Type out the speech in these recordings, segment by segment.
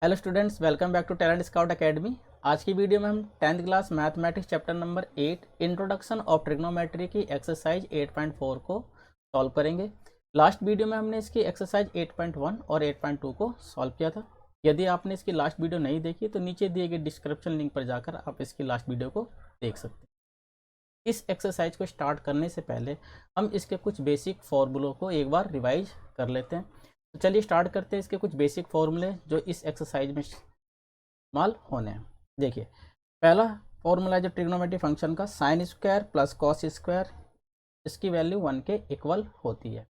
Hello students, welcome back to talent scout academy. आज की video में हम 10th class mathematics chapter number 8 introduction of trigonometry की exercise 8.4 को सॉल्व करेंगे। लास्ट वीडियो में हमने इसकी एक्सरसाइज 8.1 और 8.2 को सॉल्व किया था। यदि आपने इसकी लास्ट वीडियो नहीं देखी तो नीचे दिए गए डिस्क्रिप्शन लिंक पर जाकर आप इसकी लास्ट वीडियो को देख सकते हैं। इस एक्सरसाइज को स्टार्ट करने से पहले हम इसके कुछ बेसिक फॉर्मूलों को एक बार रिवाइज कर लेते हैं। तो चलिए स्टार्ट करते हैं इसके कुछ बेसिक फॉर्मूले जो इस एक्सरसाइज में इस्तेमाल होने हैं। देखिए, पहला फॉर्मूला है जो ट्रिग्नोमेट्री फंक्शन का, sine square plus cos square, इसकी वैल्यू 1 के इक्वल होती है।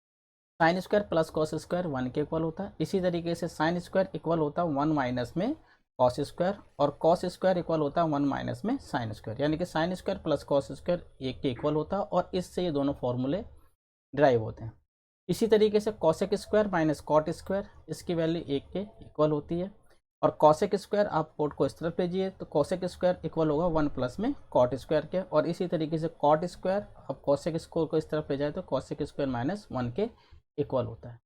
Sine square plus cos square 1 के इक्वल होता है। इसी तरीके से साइन स्क्वायर इक्वल होता है 1 माइनस में कॉस स्क्वायर, और कॉस स्क्वायर इक्वल होता है 1 माइनस में साइन स्क्वायर, यानी कि sine square plus cos square 1 के इक्वल होता है, और इससे ये दोनों फॉर्मूले ड्राइव होते हैं। इसी तरीके से cosec square minus cot square, इसकी वैल्यू 1 के इक्वल होती है। और कॉसेक स्क्वायर आप कोट को इस तरफ लीजिए तो कॉसेक स्क्वायर इक्वल होगा 1 प्लस में कॉट स्क्वायर के, और इसी तरीके से कॉट स्क्वायर आप कॉसेक स्क्वायर को इस तरफ ले जाए तो कॉसेक स्क्वायर माइनस 1 के इक्वल होता है।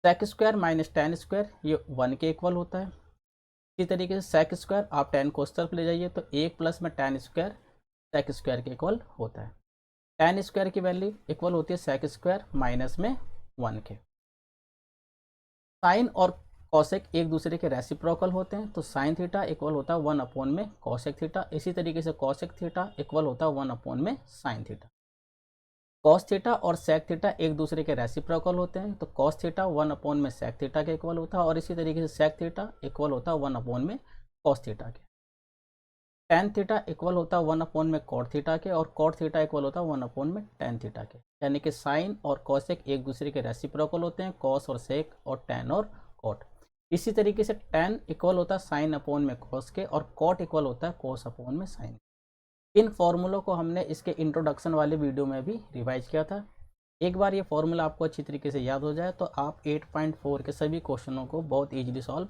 Sec square minus tan square ये 1 के इक्वल होता है। इसी तरीके से सेक स्क्वायर आप टेन को इस तरफ ले जाइए तो 1 प्लस में टेन स्क्वायर सेक स्क्वायर के इक्वल होता है। टेन स्क्वायर की वैल्यू इक्वल होती है सेक स्क्वायर माइनस में 1 के। साइन और कॉसेक एक दूसरे के रेसिप्रोकल होते हैं, तो साइन थीटा इक्वल होता है 1 अपॉन में कॉसेक थीटा। इसी तरीके से कॉसेक थीटा इक्वल होता है 1 अपॉन में साइन थीटा। कॉस थीटा और सेक थीटा एक दूसरे के रेसिप्रोकल होते हैं, तो कॉस थीटा 1 अपॉन में सेक थीटा के इक्वल होता है, और इसी तरीके से सेक थीटा इक्वल होता है 1 अपॉन में कॉस थीटा के। टेन थीटा इक्वल होता है 1 अपॉन में कॉट थीटा के, और कॉट थीटा इक्वल होता है 1 अपॉन में टेन थीटा के। यानी कि साइन और कॉसेक एक दूसरे के रेसिप्रोकल होते हैं, कॉस और सेक और टेन और कॉट। इसी तरीके से टेन इक्वल होता है साइन अपॉन में कॉस के, और कॉट इक्वल होता है कॉस अपॉन में साइन। इन फॉर्मूलों को हमने इसके इंट्रोडक्शन वाले वीडियो में भी रिवाइज किया था। एक बार ये फॉर्मूला आपको अच्छी तरीके से याद हो जाए तो आप 8.4 के सभी क्वेश्चनों को बहुत ईजिली सॉल्व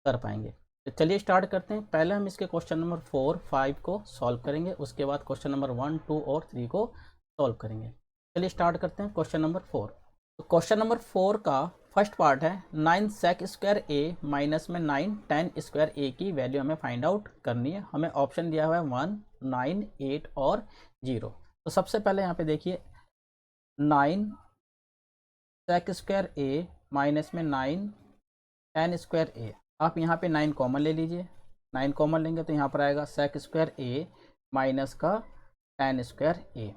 कर पाएंगे। तो चलिए स्टार्ट करते हैं। पहले हम इसके क्वेश्चन नंबर 4, 5 को सॉल्व करेंगे, उसके बाद क्वेश्चन नंबर 1, 2 और 3 को सॉल्व करेंगे। चलिए स्टार्ट करते हैं क्वेश्चन नंबर 4। तो क्वेश्चन नंबर 4 का फर्स्ट पार्ट है 9 सेक स्क्वायर ए माइनस में 9 टेन स्क्वायर ए की वैल्यू हमें फाइंड आउट करनी है। हमें ऑप्शन दिया हुआ है 1, 9, 8 और 0। तो सबसे पहले यहाँ पे देखिए 9 सेक स्क्वायर ए माइनस में 9 टेन स्क्वायर ए, आप यहाँ पे 9 कॉमन ले लीजिए। 9 कॉमन लेंगे तो यहाँ पर आएगा सेक स्क्वायर ए माइनस का टेन स्क्वायर ए,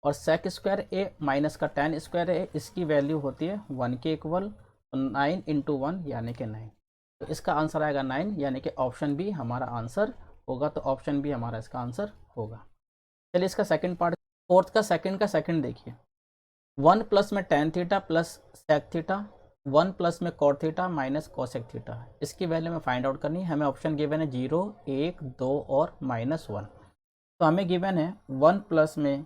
और सेक स्क्वायर ए माइनस का टेन स्क्वायर ए इसकी वैल्यू होती है 1 के इक्वल, तो 9 इंटू 1 यानी कि 9। तो इसका आंसर आएगा 9, यानी कि ऑप्शन बी हमारा आंसर होगा। तो ऑप्शन बी हमारा इसका आंसर होगा। चलिए इसका सेकंड पार्ट, फोर्थ का सेकंड देखिए। 1 प्लस में tan theta plus sec theta, 1 plus में cot theta minus cosec theta, इसकी वैल्यू हमें फाइंड आउट करनी है। हमें ऑप्शन गिवन है 0, 1, 2 और -1। तो हमें गिवन है 1 प्लस में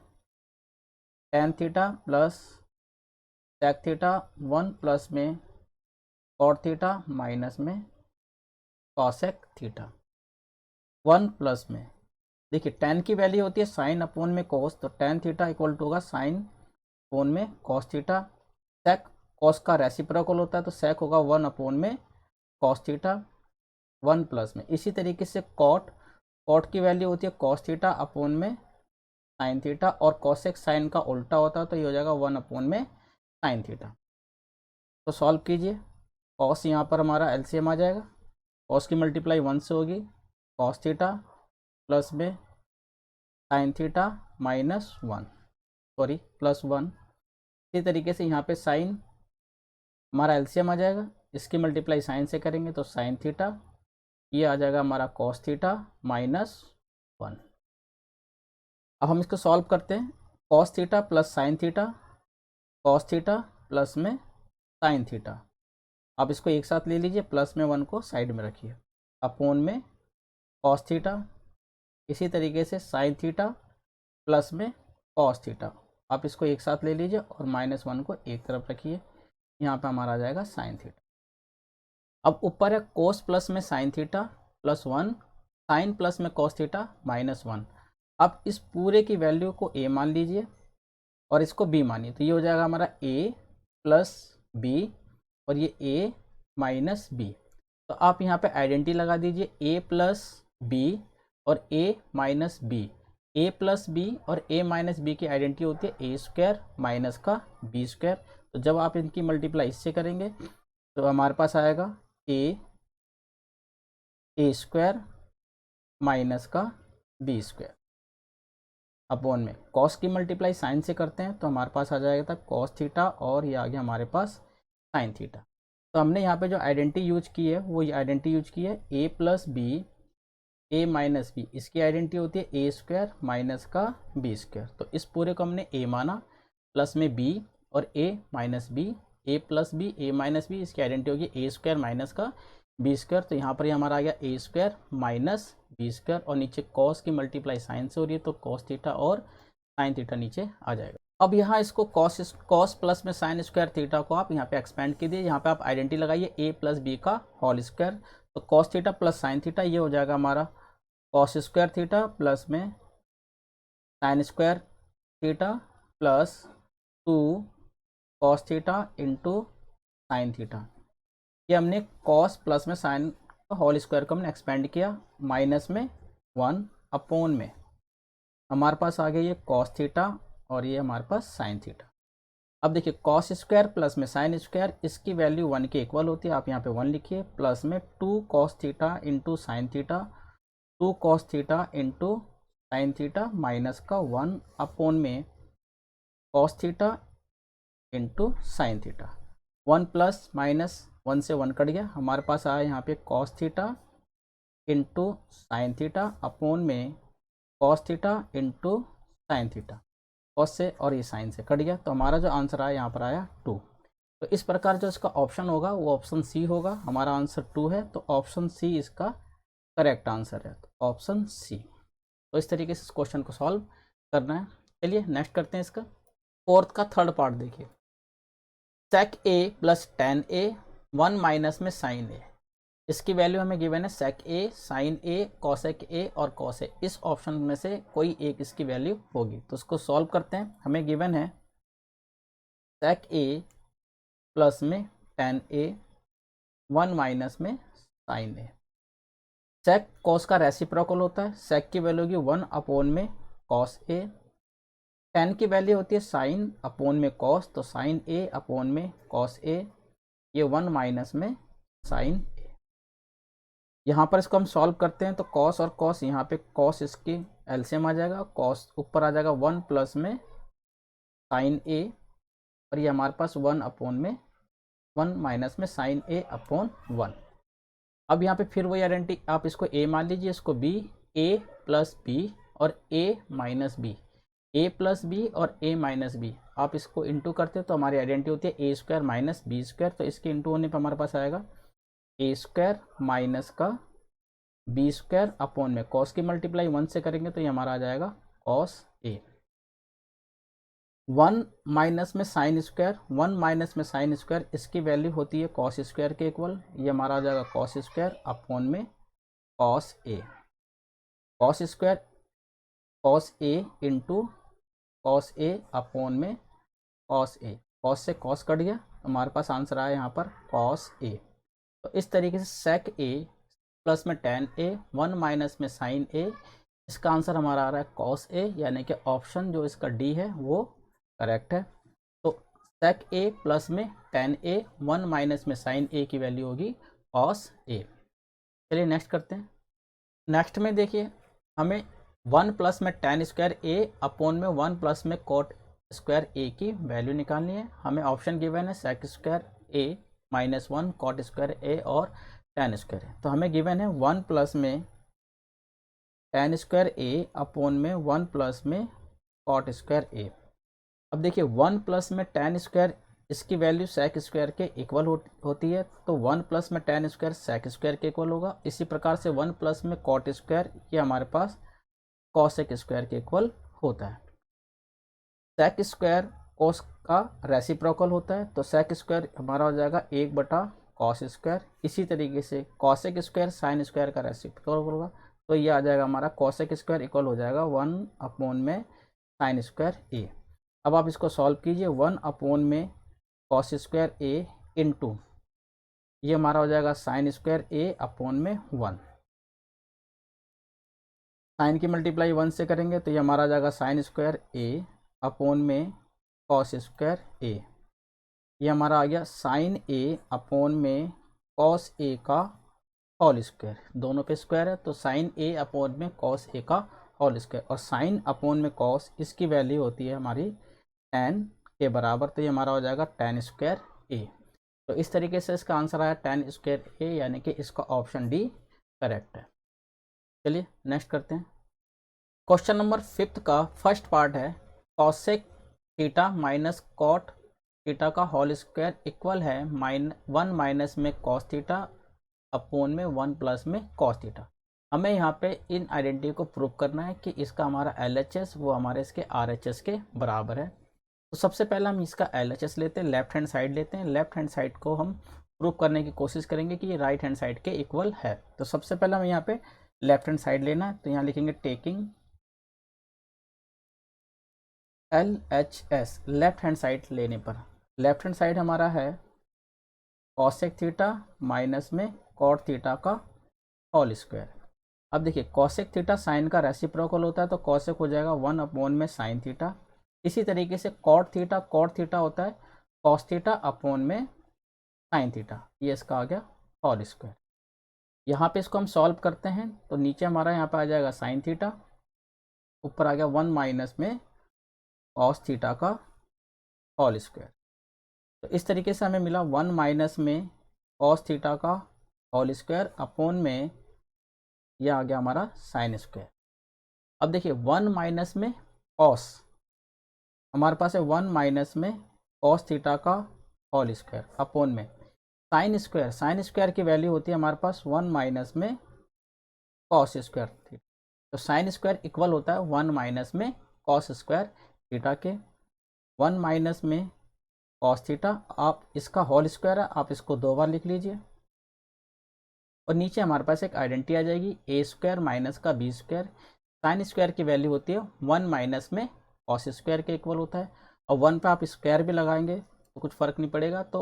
tan theta plus sec theta, 1 plus में कॉट थीटा माइनस में कोसेक थीटा। 1 प्लस में देखिए टेन की वैल्यू होती है साइन अपॉन में कोस, तो टेन थीटा इक्वल टू होगा साइन अपॉन में कॉस थीटा। सेक कॉस का रेसिप्रोकल होता है, तो सेक होगा 1 अपॉन में कॉस थीटा 1 प्लस में। इसी तरीके से कॉट की वैल्यू होती है कॉस थीटा अपॉन में साइन थीटा, और कॉसेक साइन का उल्टा होता है, तो ये हो जाएगा 1 अपॉन में साइन थीटा। तो सॉल्व कीजिए। कॉस यहाँ पर हमारा एलसीएम आ जाएगा, कॉस की मल्टीप्लाई 1 से होगी, कॉस थीटा प्लस में sine theta minus 1, sorry plus 1। इसी तरीके से यहाँ पे साइन हमारा एलसीएम आ जाएगा, इसकी मल्टीप्लाई साइन से करेंगे तो साइन थीटा, ये आ जाएगा हमारा कॉस थीटा माइनस 1। अब हम इसको सॉल्व करते हैं। Cos theta plus sign theta, cos theta plus में साइन थीटा, आप इसको एक साथ ले लीजिए, प्लस में 1 को साइड में रखिए, अपॉन में कॉस थीटा, इसी तरीके से साइन थीटा प्लस में कॉस थीटा, आप इसको एक साथ ले लीजिए और -1 को एक तरफ रखिए, यहाँ पे हमारा आ जाएगा साइन थीटा। अब ऊपर है कोस प्लस में sine theta plus 1, sine plus में कॉस थीटा -1। अब इस पूरे की वैल्यू को a मान लीजिए और इसको b मानिए, तो ये हो जाएगा हमारा a प्लस बी, और ये a माइनस बी। तो आप यहाँ पे आइडेंटिटी लगा दीजिए ए प्लस बी और ए माइनस बी। ए प्लस बी और ए माइनस बी की आइडेंटिटी होती है ए स्क्वायर माइनस का बी स्क्वायर। तो जब आप इनकी मल्टीप्लाई इससे करेंगे तो हमारे पास आएगा ए स्क्वायर माइनस का बी स्क्वायर अपॉन में कॉस की मल्टीप्लाई साइन से करते हैं तो हमारे पास आ जाएगा था कॉस थीटा और ये आ गया हमारे पास साइन थीटा। तो हमने यहाँ पे जो आइडेंटिटी यूज की है वो ये आइडेंटिटी यूज की है ए प्लस बी ए माइनस बी, इसकी आइडेंटिटी होती है ए स्क्वायर माइनस का बी स्क्वायर। तो इस पूरे को हमने ए माना, प्लस में बी और ए माइनस बी, ए प्लस बी ए माइनस बी, इसकी आइडेंटिटी होगी ए स्क्वायर माइनस का बी स्क्वायर। तो यहाँ पर हमारा आ गया ए स्क्वायर माइनस बी स्क्वायर और नीचे कॉस की मल्टीप्लाई साइन से हो रही है तो कॉस थीटा और साइन थीटा नीचे आ जाएगा। अब यहाँ इसको कॉस प्लस में साइन स्क्वायर थीटा को आप यहाँ पे एक्सपेंड कीजिए, यहाँ पे आप आइडेंटिटी लगाइए ए प्लस बी का होल स्क्वायर। तो cos theta plus sign theta ये हो जाएगा हमारा कॉस स्क्वायर थीटा प्लस में sine square theta plus 2 cos theta into sine theta. ये हमने कॉस प्लस में साइन होल स्क्वायर को हमने एक्सपेंड किया माइनस में 1 अपॉन में हमारे पास आ गया ये कॉस थीटा और ये हमारे पास साइन थीटा। अब देखिए कॉस स्क्वायर प्लस में साइन स्क्वायर इसकी वैल्यू 1 के इक्वल होती है, आप यहाँ पे 1 लिखिए, प्लस में 2 cos theta into sine theta, 2 cos theta into sine theta minus का 1 अपॉन में cos theta into sine theta. 1 plus minus 1 से 1 कट गया, हमारे पास आया यहाँ पे cos theta into sine theta upon में cos theta into sine theta, cos से और ये साइन से कट गया। तो हमारा जो आंसर आया यहाँ पर आया 2। तो इस प्रकार जो इसका ऑप्शन होगा वो ऑप्शन सी होगा, हमारा आंसर 2 है तो ऑप्शन सी इसका करेक्ट आंसर है, तो ऑप्शन सी। तो इस तरीके से इस क्वेश्चन को सॉल्व करना है। चलिए नेक्स्ट करते हैं इसका फोर्थ का थर्ड पार्ट। देखिए सेक A plus ten A 1 minus में साइन ए, इसकी वैल्यू हमें गिवन है सेक ए, साइन ए, कॉसेक ए और कॉस ए। इस ऑप्शन में से कोई एक इसकी वैल्यू होगी तो उसको सॉल्व करते हैं। हमें गिवन है सेक ए प्लस में टेन ए 1 माइनस में साइन ए। सेक कॉस का रेसिप्रोकल होता है, सेक की वैल्यू होगी 1 अपॉन में कॉस ए, टेन की वैल्यू होती है साइन अपॉन में कॉस, तो साइन ए अपॉन में कॉस ए, ये 1 माइनस में साइन ए। यहाँ पर इसको हम सॉल्व करते हैं तो कॉस और कॉस, यहाँ पे कॉस इसकी एलसीएम आ जाएगा, कॉस ऊपर आ जाएगा 1 प्लस में साइन ए और ये हमारे पास 1 अपॉन में 1 माइनस में साइन ए अपॉन 1। अब यहाँ पे फिर वही आइडेंटिटी, आप इसको ए मान लीजिए, इसको बी, ए प्लस बी और ए माइनस बी, ए प्लस बी और ए माइनस बी, आप इसको इंटू करते हो तो हमारी आइडेंटिटी होती है ए स्क्वायर माइनस बी स्क्वायर। तो इसके इंटू होने पर हमारे पास आएगा ए स्क्वायर माइनस का बी स्क्वायर अपॉन में कॉस की मल्टीप्लाई 1 से करेंगे तो ये हमारा आ जाएगा कॉस ए। 1 माइनस में साइन स्क्वायर, 1 माइनस में साइन स्क्वायर, इसकी वैल्यू होती है कॉस स्क्वायर के इक्वल, ये हमारा आ जाएगा कॉस स्क्वायर अपॉन में cos A. Cos square cos A into cos A upon में कॉस ए, कॉस से कॉस कट गया, हमारे पास आंसर आया यहाँ पर कॉस ए। तो इस तरीके से सेक ए प्लस में टेन ए 1 माइनस में साइन ए, इसका आंसर हमारा आ रहा है कॉस ए, यानी कि ऑप्शन जो इसका डी है वो करेक्ट है। तो सेक ए प्लस में टेन ए 1 माइनस में साइन ए की वैल्यू होगी कॉस ए। चलिए नेक्स्ट करते हैं। नेक्स्ट में देखिए हमें 1 प्लस में टेन स्क्वायर ए अपॉन में 1 प्लस में कॉट स्क्वायर ए की वैल्यू निकालनी है। हमें ऑप्शन गिवन है sec square A minus 1 cot square ए और टेन स्क्वायर है। तो हमें गिवन है 1 प्लस में टेन स्क्वायर ए अपॉन में 1 प्लस में कॉट स्क्वायर ए। अब देखिए 1 प्लस में टेन स्क्वायर, इसकी वैल्यू सेक स्क्वायर के इक्वल होती है, तो 1 प्लस में टेन स्क्वायर सेक स्क्वायर के इक्वल होगा। इसी प्रकार से 1 प्लस में कॉट स्क्वायर, ये हमारे पास कॉसेक स्क्वायर के इक्वल होता है। सेक स्क्वायर कॉस का रेसिप्रोकल होता है, तो सेक स्क्वायर हमारा हो जाएगा 1 बटा कॉस स्क्वायर। इसी तरीके से कॉसेक स्क्वायर साइन स्क्वायर का रेसिप्रोकल होगा, तो ये आ जाएगा हमारा कॉसेक स्क्वायर इक्वल हो जाएगा 1 अपॉन में साइन स्क्वायर ए। अब आप इसको सॉल्व कीजिए, 1 अपॉन में कॉस स्क्वायर ए इंटू ये हमारा हो जाएगा साइन स्क्वायर ए अपॉन में 1। साइन की मल्टीप्लाई 1 से करेंगे तो ये हमारा आ जाएगा साइन स्क्वायर ए अपॉन में कॉस स्क्वायर ए। ये हमारा आ गया साइन ए अपॉन में कॉस ए का होल स्क्वायर, दोनों पे स्क्वायर है तो साइन ए अपॉन में कॉस ए का होल स्क्वायर, और साइन अपॉन में कॉस इसकी वैल्यू होती है हमारी टेन के बराबर, तो ये हमारा हो जाएगा टेन स्क्वायर ए। तो इस तरीके से इसका आंसर आया टेन स्क्वायर ए, यानी कि इसका ऑप्शन डी करेक्ट है। चलिए नेक्स्ट करते हैं। क्वेश्चन नंबर 5 का फर्स्ट पार्ट है cosec theta minus cot theta का होल स्क्वायर इक्वल है 1 माइनस में कॉस थीटा अपॉन में 1 प्लस में कॉस थीटा। हमें यहाँ पे इन आइडेंटिटी को प्रूव करना है कि इसका हमारा LHS वो हमारे इसके RHS के बराबर है। तो सबसे पहले हम इसका LHS लेते हैं, लेफ्ट हैंड साइड लेते हैं। लेफ्ट हैंड साइड को हम प्रूव करने की कोशिश करेंगे कि ये राइट हैंड साइड के इक्वल है। तो सबसे पहले हम यहाँ पे लेफ्ट हैंड साइड लेना है, तो यहाँ लिखेंगे taking LHS left hand side लेने पर, लेफ्ट हैंड साइड हमारा है कॉसेक थीटा माइनस में कॉट थीटा का होल स्क्वायर। अब देखिए कॉसेक थीटा साइन का रेसिप्रोकल होता है तो कॉसेक हो जाएगा 1 अपॉन में साइन थीटा। इसी तरीके से कॉट थीटा होता है कॉस थीटा अपॉन में साइन थीटा, ये इसका आ गया होल स्क्वायर। यहाँ पे इसको हम सॉल्व करते हैं तो नीचे हमारा यहाँ पे आ जाएगा साइन थीटा, ऊपर आ गया 1 माइनस में कॉस थीटा का होल स्क्वायर। तो इस तरीके से हमें मिला 1 माइनस में कॉस थीटा का होल स्क्वायर अपॉन में यह आ गया हमारा साइन स्क्वायर। अब देखिए 1 माइनस में कॉस, हमारे पास है 1 माइनस में कॉस थीटा का होल स्क्वायर अपॉन में साइन स्क्वायर। साइन स्क्वायर की वैल्यू होती है हमारे पास 1 माइनस में कॉस स्क्वायर थीटा। तो साइन स्क्वायर इक्वल होता है 1 माइनस में कॉस स्क्वायर थीटा के। 1 माइनस में कॉस थीटा, आप इसका होल स्क्वायर है, आप इसको 2 बार लिख लीजिए। और नीचे हमारे पास एक आइडेंटिटी आ जाएगी ए स्क्वायर माइनस का बी स्क्वायर। साइन स्क्वायर की वैल्यू होती है 1 माइनस में कॉस स्क्वायर के इक्वल होता है, और 1 पे आप स्क्वायर भी लगाएंगे तो कुछ फ़र्क नहीं पड़ेगा। तो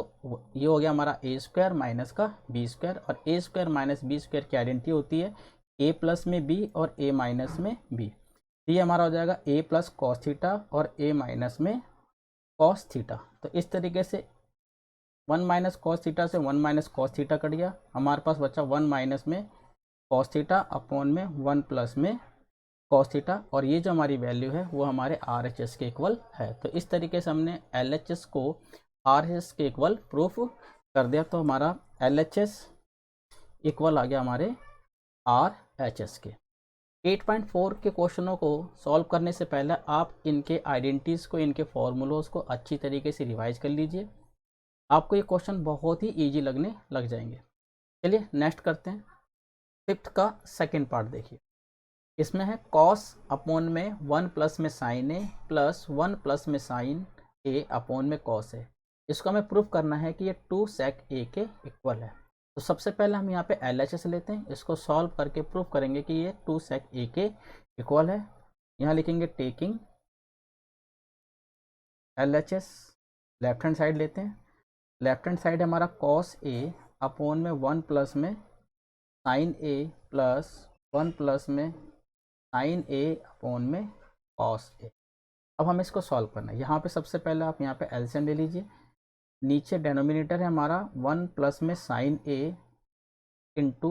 ये हो गया हमारा ए स्क्वायर माइनस का बी स्क्वायर, और ए स्क्वायर माइनस बी स्क्वायर की आइडेंटिटी होती है ए प्लस में बी और ए माइनस में बी। तो ये हमारा हो जाएगा ए प्लस कॉस थीटा और ए माइनस में कॉस थीटा। तो इस तरीके से 1 माइनस कॉस थीटा से 1 माइनस कॉस थीटा कट गया, हमारे पास बचा 1 माइनस में कॉस थीटा अपॉन में 1 प्लस में कॉस थीटा, और ये जो हमारी वैल्यू है वो हमारे RHS के इक्वल है। तो इस तरीके से हमने LHS को RHS के इक्वल प्रूफ कर दिया। तो हमारा LHS इक्वल आ गया हमारे RHS के। 8.4 के क्वेश्चनों को सॉल्व करने से पहले आप इनके आइडेंटिटीज़ को, इनके फॉर्मूलोज को अच्छी तरीके से रिवाइज कर लीजिए, आपको ये क्वेश्चन बहुत ही ईजी लगने लग जाएंगे। चलिए नेक्स्ट करते हैं। 5th का सेकेंड पार्ट देखिए, इसमें है कॉस अपॉन में 1 प्लस में साइन ए प्लस 1 प्लस में साइन ए अपॉन में कॉस ए। इसको हमें प्रूफ करना है कि ये 2 सेक ए के इक्वल है। तो सबसे पहले हम यहाँ पे LHS लेते हैं, इसको सॉल्व करके प्रूफ करेंगे कि ये 2 सेक ए के इक्वल है। यहाँ लिखेंगे taking LHS, left hand side लेते हैं। लेफ्ट हैंड साइड हमारा कॉस ए अपॉन में 1 प्लस में साइन ए प्लस 1 प्लस में साइन ए अपॉन में कॉस ए। अब हमें इसको सॉल्व करना है। यहाँ पे सबसे पहले आप यहाँ पे एलसीएम ले लीजिए। नीचे डेनोमिनेटर है हमारा 1 प्लस में sine A into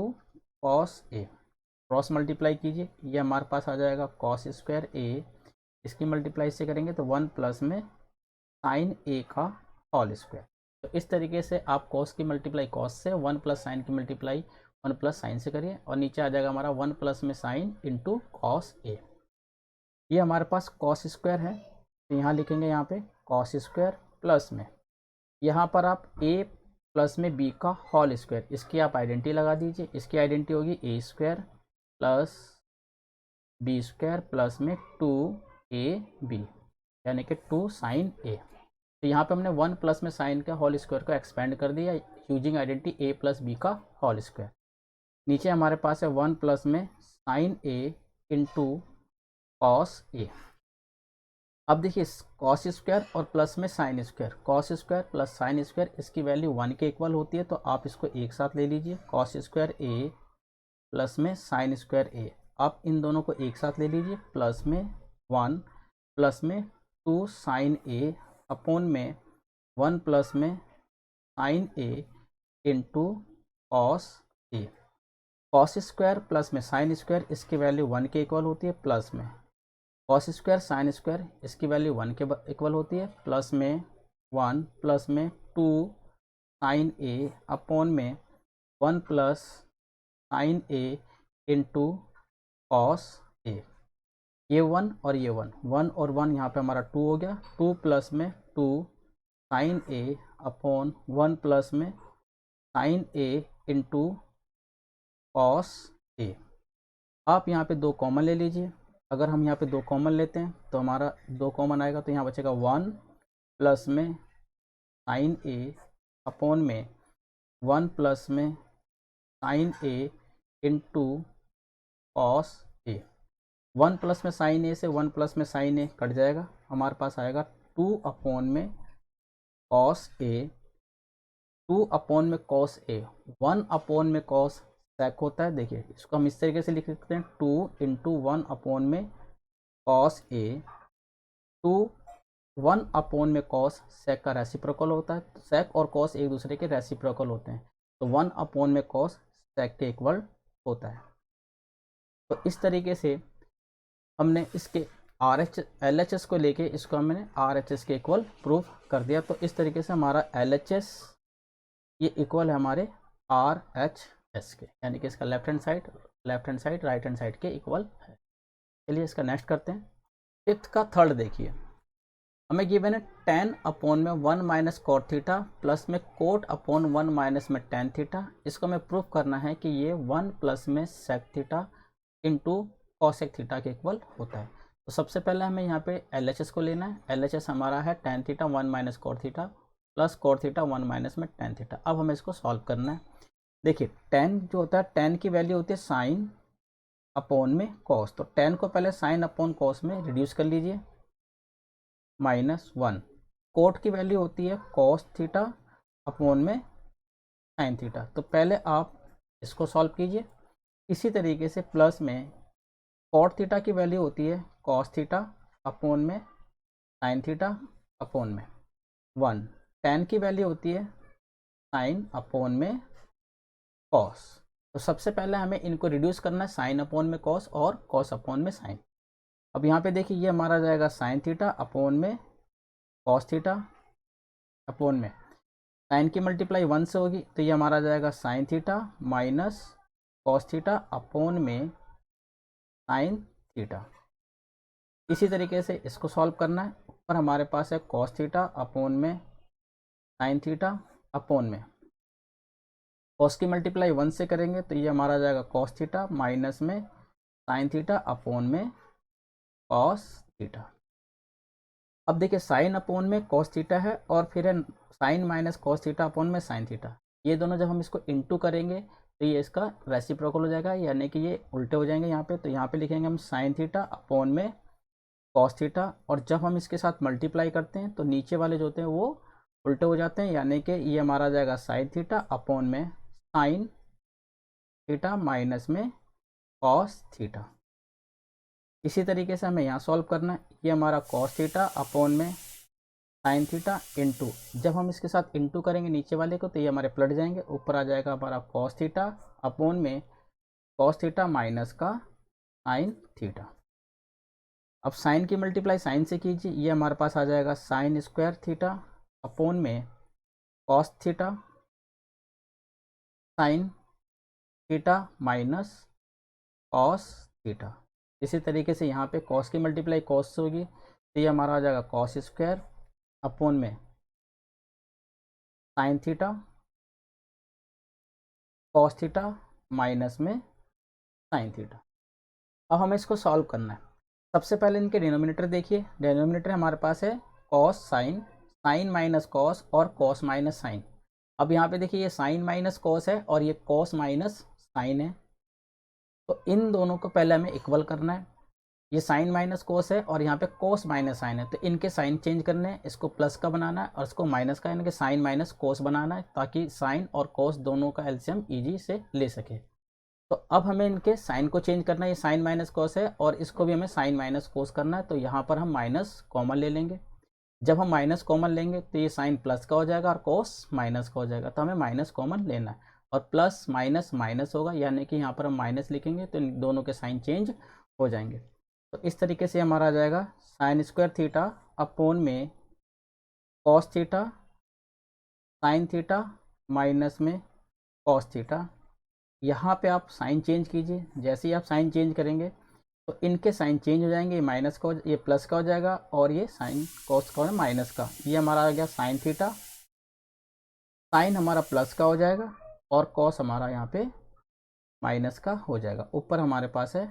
cos A, cross multiply कीजिए, ये हमारे पास आ जाएगा कॉस स्क्वायर ए। इसकी मल्टीप्लाई से करेंगे तो 1 प्लस में साइन ए का होल स्क्वायर। तो इस तरीके से आप कॉस की मल्टीप्लाई कॉस से, 1 प्लस साइन की मल्टीप्लाई 1 प्लस साइन से करिए, और नीचे आ जाएगा हमारा 1 प्लस में साइन इंटू कॉस ए। ये हमारे पास कॉस स्क्वायर है, तो यहाँ लिखेंगे यहाँ पे कॉस स्क्वायर प्लस में, यहाँ पर आप ए प्लस में बी का होल स्क्वायर, इसकी आप आइडेंटिटी लगा दीजिए। इसकी आइडेंटिटी होगी A square plus B square plus में 2ab, यानी कि 2 साइन ए। तो यहाँ पे हमने 1 प्लस में साइन का होल स्क्वायर को एक्सपेंड कर दिया यूजिंग आइडेंटिटी ए प्लस बी का होल स्क्वायर। नीचे हमारे पास है 1 प्लस में sine A into cos A. अब देखिए कॉस स्क्वायर और प्लस में sine square, cos square plus sine square इसकी वैल्यू 1 के इक्वल होती है, तो आप इसको एक साथ ले लीजिए, कॉस स्क्वायर ए प्लस में साइन स्क्वायर ए। आप इन दोनों को एक साथ ले लीजिए, प्लस में 1 प्लस में 2 साइन ए अपॉन में 1 प्लस में sine A into cos A. Cos square plus में साइन स्क्वायर इसकी वैल्यू 1 के इक्वल होती है, प्लस में कॉस स्क्वायर साइन स्क्वायर इसकी वैल्यू 1 के इक्वल होती है, प्लस में 1 प्लस में 2 साइन ए अपॉन में 1 plus sign A into cos A. ये 1 और ये 1, 1 और 1 यहाँ पे हमारा 2 हो गया, 2 प्लस में 2 साइन ए अपॉन 1 प्लस में sine A into cos A. आप यहाँ पे 2 कॉमन ले लीजिए, अगर हम यहाँ पे 2 कॉमन लेते हैं तो हमारा 2 कॉमन आएगा, तो यहाँ बचेगा 1 प्लस में साइन ए अपॉन में 1 प्लस में sine A into cos A. 1 plus में साइन ए से 1 प्लस में साइन ए कट जाएगा, हमारे पास आएगा 2 अपॉन में कॉस ए, 2 अपॉन में कॉस ए। 1 अपॉन में कॉस सेक होता है, देखिए इसको हम इस तरीके से लिख सकते हैं, 2 इंटू 1 अपॉन में कॉस ए। 2 1 अपॉन में कॉस सेक का रेसिप्रोकल होता है, तो सेक और कॉस एक दूसरे के रेसिप्रोकल होते हैं, तो 1 अपॉन में कॉस सेक के इक्वल होता है। तो इस तरीके से हमने इसके LHS को लेके इसको हमने RHS के इक्वल प्रूफ कर दिया। तो इस तरीके से हमारा LHS ये इक्वल है हमारे RHS के, यानी कि इसका left hand side right hand side के इक्वल है। चलिए इसका नेक्स्ट करते हैं। फिफ्थ का थर्ड देखिए, हमें गिवन है tan अपॉन में 1 माइनस कॉट थीटा प्लस में कोट अपॉन 1 माइनस में टेन थीटा। इसको हमें प्रूफ करना है कि ये 1 प्लस में sec theta into cosec theta के इक्वल होता है। तो सबसे पहले हमें यहाँ पे LHS को लेना है। LHS हमारा है tan theta 1 minus cot theta plus cot theta 1 minus में टेन थीटा। अब हमें इसको सॉल्व करना है। देखिए tan जो होता है, tan की वैल्यू होती है साइन अपॉन में कॉस, तो tan को पहले साइन अपॉन कॉस में रिड्यूस कर लीजिए, -1। कोट की वैल्यू होती है कॉस थीटा अपॉन में साइन थीटा, तो पहले आप इसको सॉल्व कीजिए। इसी तरीके से प्लस में कॉट थीटा की वैल्यू होती है कॉस थीटा अपॉन में साइन थीटा अपॉन में 1। tan की वैल्यू होती है साइन अपॉन में कॉस। तो सबसे पहले हमें इनको रिड्यूस करना है, साइन अपॉन में कॉस और कॉस अपॉन में साइन। अब यहाँ पे देखिए ये हमारा जाएगा साइन थीटा अपॉन में कॉस थीटा अपॉन में साइन की मल्टीप्लाई 1 से होगी, तो ये हमारा जाएगा sign theta minus cos theta upon में साइन थीटा। इसी तरीके से इसको सॉल्व करना है। ऊपर हमारे पास है कॉस थीटा अपॉन में साइन थीटा अपॉन में कॉस की मल्टीप्लाई 1 से करेंगे, तो ये हमारा जाएगा कॉस थीटा माइनस में साइन थीटा अपॉन में कॉस थीटा। अब देखिए साइन अपॉन में कॉस थीटा है और फिर है sine minus cos theta upon में साइन थीटा। ये दोनों जब हम इसको इनटू करेंगे तो ये इसका रेसिप्रोकल हो जाएगा, यानी कि ये उल्टे हो जाएंगे यहाँ पे। तो यहाँ पे लिखेंगे हम साइन थीटा अपॉन में कॉस थीटा, और जब हम इसके साथ मल्टीप्लाई करते हैं तो नीचे वाले जो होते हैं वो उल्टे हो जाते हैं, यानी कि ये हमारा जाएगा साइन थीटा अपॉन में साइन थीटा माइनस में कॉस थीटा। इसी तरीके से हमें यहाँ सॉल्व करना है। ये हमारा कॉस थीटा अपॉन में साइन थीटा इंटू, जब हम इसके साथ इंटू करेंगे नीचे वाले को तो ये हमारे पलट जाएंगे, ऊपर आ जाएगा हमारा कॉस थीटा अपॉन में कॉस थीटा माइनस का साइन थीटा। अब साइन की मल्टीप्लाई साइन से कीजिए, ये हमारे पास आ जाएगा साइन स्क्वायर थीटा अपॉन में cos theta sine theta minus cos theta. इसी तरीके से यहाँ पे कॉस की मल्टीप्लाई कॉस से होगी, तो ये हमारा आ जाएगा कॉस स्क्वायर अपॉन में sine theta cos theta minus में साइन थीटा। अब हमें इसको सॉल्व करना है। सबसे पहले इनके डिनोमिनेटर देखिए, डिनोमिनेटर हमारे पास है cos sine, sine minus cos और कॉस माइनस साइन। अब यहाँ पे देखिए ये साइन माइनस कॉस है और ये कॉस माइनस साइन है, तो इन दोनों को पहले हमें इक्वल करना है। ये साइन माइनस कोस है और यहाँ पे कोस माइनस साइन है, तो इनके साइन चेंज करने हैं, इसको प्लस का बनाना है और इसको माइनस का, यानी कि साइन माइनस कोस बनाना है, ताकि साइन और कोस दोनों का एलसीएम ईजी से ले सके। तो अब हमें इनके साइन को चेंज करना है, ये साइन माइनस कोस है और इसको भी हमें साइन माइनस कोस करना है, तो यहाँ पर हम माइनस कॉमन ले लेंगे। जब हम माइनस कॉमन लेंगे तो ये साइन प्लस का हो जाएगा और कोस माइनस का हो जाएगा, तो हमें माइनस कॉमन लेना है और प्लस माइनस माइनस होगा, यानी कि यहाँ पर हम माइनस लिखेंगे तो इन दोनों के साइन चेंज हो जाएंगे। तो इस तरीके से हमारा आ जाएगा साइन स्क्वायर थीटा अपोन में cos theta sine theta minus में कॉस थीटा। यहाँ पे आप साइन चेंज कीजिए, जैसे ही आप साइन चेंज करेंगे तो इनके साइन चेंज हो जाएंगे, ये माइनस का ये प्लस का हो जाएगा और ये साइन कॉस का हो माइनस का। ये हमारा आ गया साइन थीटा, साइन हमारा प्लस का हो जाएगा और कॉस हमारा यहाँ पे माइनस का हो जाएगा। ऊपर हमारे पास है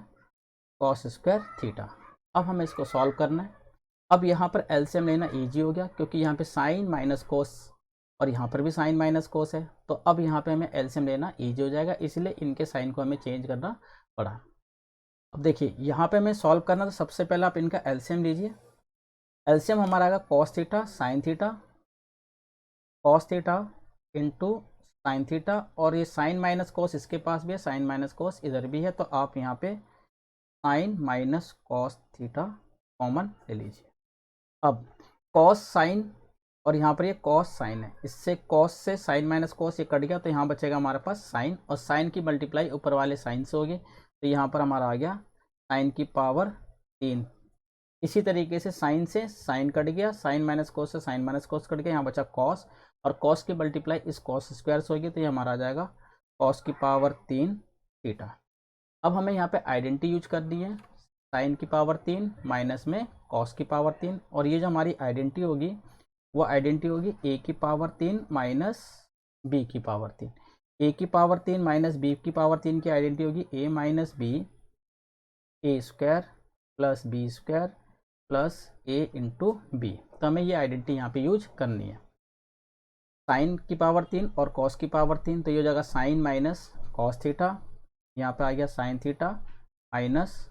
कॉस स्क्वायर थीटा। अब हमें इसको सॉल्व करना है। अब यहाँ पर एलसीएम लेना ईजी हो गया, क्योंकि यहाँ पे साइन माइनस कोस और यहाँ पर भी साइन माइनस कोस है, तो अब यहाँ पे हमें एलसीएम लेना ईजी हो जाएगा, इसलिए इनके साइन को हमें चेंज करना पड़ा। अब देखिए यहाँ पे हमें सॉल्व करना, तो सबसे पहले आप इनका एलसीएम लीजिए। एलसीएम हमारा आएगा cos theta sine theta, cos theta into sine theta, और ये साइन माइनस कोस इसके पास भी है, साइन माइनस कोस इधर भी है, तो आप यहाँ पे sine minus cos theta common ले लीजिए। अब कॉस साइन और यहाँ पर ये कॉस साइन है, इससे कॉस से साइन माइनस कॉस ये कट गया, तो यहाँ बचेगा हमारे पास साइन, और साइन की मल्टीप्लाई ऊपर वाले साइन से होगी, तो यहाँ पर हमारा आ गया साइन की पावर 3। इसी तरीके से साइन कट गया, साइन माइनस कोस से साइन माइनस कोस कट गया, यहाँ बचा कॉस, और कॉस की मल्टीप्लाई इस कॉस स्क्वायर से होगी, तो ये हमारा आ जाएगा कॉस की पावर 3 थीटा। अब हमें यहाँ पे आइडेंटिटी यूज करनी है, साइन की पावर 3 माइनस में कॉस की पावर 3, और ये जो हमारी आइडेंटिटी होगी वो आइडेंटिटी होगी ए की पावर 3 माइनस बी की पावर 3। ए की पावर 3 माइनस बी की पावर 3 की आइडेंटिटी होगी A minus B A square plus B square plus A into B. तो हमें ये आइडेंटिटी यहाँ पे यूज करनी है, साइन की पावर 3 और कॉस की पावर 3, तो ये हो जाएगा साइन माइनस कॉस थीटा, यहाँ पे आ गया sign theta minus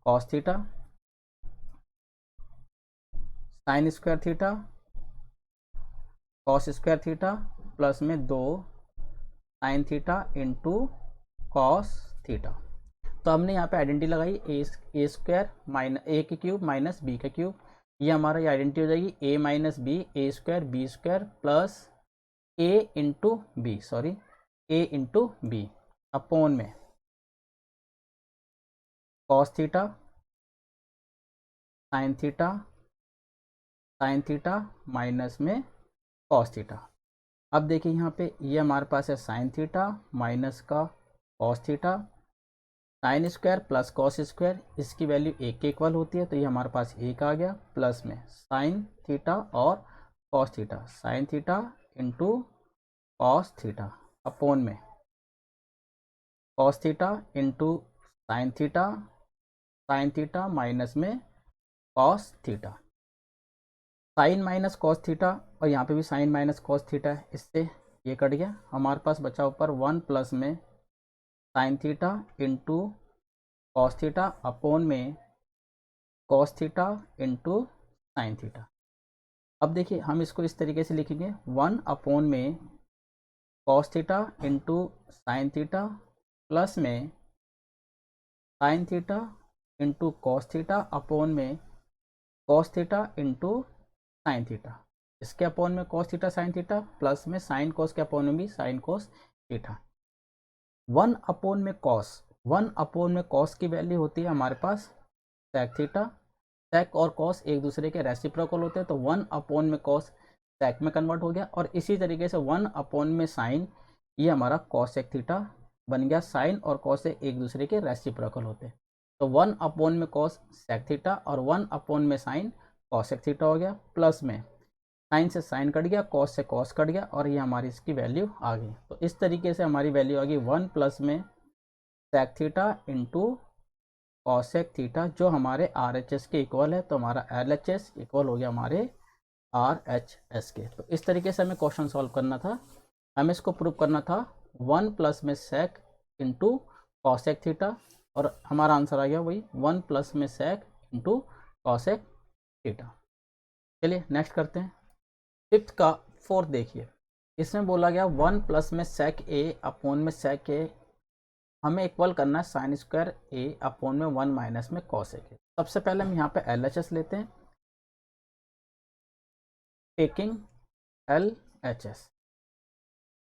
cos theta, sine square theta cos square theta plus में 2 sign theta into cos theta. तो हमने यहाँ पे आइडेंटिटी लगाई ए स्क्वायर माइनस ए के क्यूब माइनस बी का क्यूब, ये हमारा ये आइडेंटिटी हो जाएगी ए minus B A square B square plus A into B upon में cos theta sine theta minus में कॉस थीटा। अब देखिए यहाँ पे ये हमारे पास है साइन थीटा माइनस का cos theta, sine square plus cos square, इसकी वैल्यू 1 के इक्वल होती है, तो ये हमारे पास 1 आ गया, प्लस में साइन थीटा और cos theta, sine theta into cos theta upon में cos theta into sine theta minus में cos theta, sine minus cos theta, और यहाँ पे भी साइन माइनस कॉस थीटा है, इससे ये कट गया, हमारे पास बचा ऊपर 1 प्लस में sine theta into cos theta upon में cos theta into sine theta. अब देखिए हम इसको इस तरीके से लिखेंगे 1 अपोन में cos theta into sine theta plus में sine theta into cos theta upon में cos theta into sine theta, इसके अपोन में cos theta sine theta plus में साइन कॉस के अपोन में भी साइन कॉस थीटा। 1 अपोन में कॉस की वैल्यू होती है हमारे पास सेक थीटा, सेक और कॉस एक दूसरे के रेसिप्रोकल होते हैं, तो 1 अपोन में कॉस सेक में कन्वर्ट हो गया, और इसी तरीके से 1 अपोन में साइन, ये हमारा कॉस सेक थीटा बन गया, साइन और कॉस एक दूसरे के रेसिप्रोकल होते हैं, तो 1 अपोन में कॉस सेक थीटा और 1 अपोन में साइन कॉस सेक थीटा हो गया, प्लस में साइन से साइन कट गया, कॉस से कॉस कट गया, और ये हमारी इसकी वैल्यू आ गई। तो इस तरीके से हमारी वैल्यू आ गई 1 प्लस में sec theta into cosec theta, जो हमारे RHS के इक्वल है, तो हमारा LHS इक्वल हो गया हमारे RHS के। तो इस तरीके से हमें क्वेश्चन सॉल्व करना था, हमें इसको प्रूव करना था 1 प्लस में सेक इंटू कॉस सेक थीटा, और हमारा आंसर आ गया वही 1 प्लस में सेक इंटू कॉसेक थीटा। चलिए नेक्स्ट करते हैं। फिफ्थ का फोर्थ देखिए, इसमें बोला गया 1 प्लस में सेक ए अपोन में सेक ए हमें इक्वल करना है साइन स्क्वायर ए अपोन में 1 माइनस में कॉसेक ए। सबसे पहले हम यहाँ पे LHS लेते हैं, टेकिंग LHS।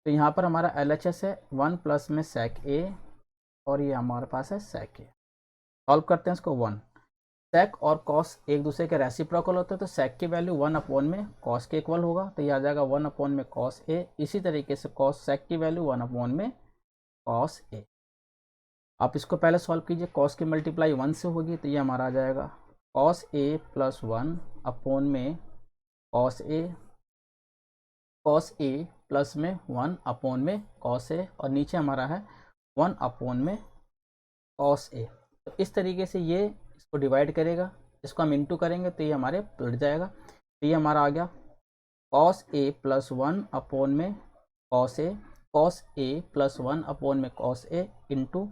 तो यहाँ पर हमारा LHS है 1 प्लस में सेक ए और ये हमारे पास है सेक ए। सॉल्व करते हैं इसको। 1 सेक और कॉस एक दूसरे के रेसिप्रोकल होते हैं, तो सेक की वैल्यू 1 अपॉन में कॉस के इक्वल होगा, तो ये आ जाएगा 1 अपॉन में कॉस ए। इसी तरीके से कॉस सेक की वैल्यू 1 अपॉन में कॉस ए। आप इसको पहले सॉल्व कीजिए, कॉस की मल्टीप्लाई 1 से होगी, तो ये हमारा आ जाएगा कॉस ए प्लस 1 अपॉन में cos A, cos A plus में 1 अपॉन में कॉस ए, और नीचे हमारा है 1 अपॉन में कॉस ए। तो इस तरीके से ये इसको डिवाइड करेगा, इसको हम इंटू करेंगे तो ये हमारे पलट जाएगा। तो ये हमारा आ गया कॉस ए प्लस 1 अपॉन में cos A, cos A plus 1 upon में कॉस ए इंटू,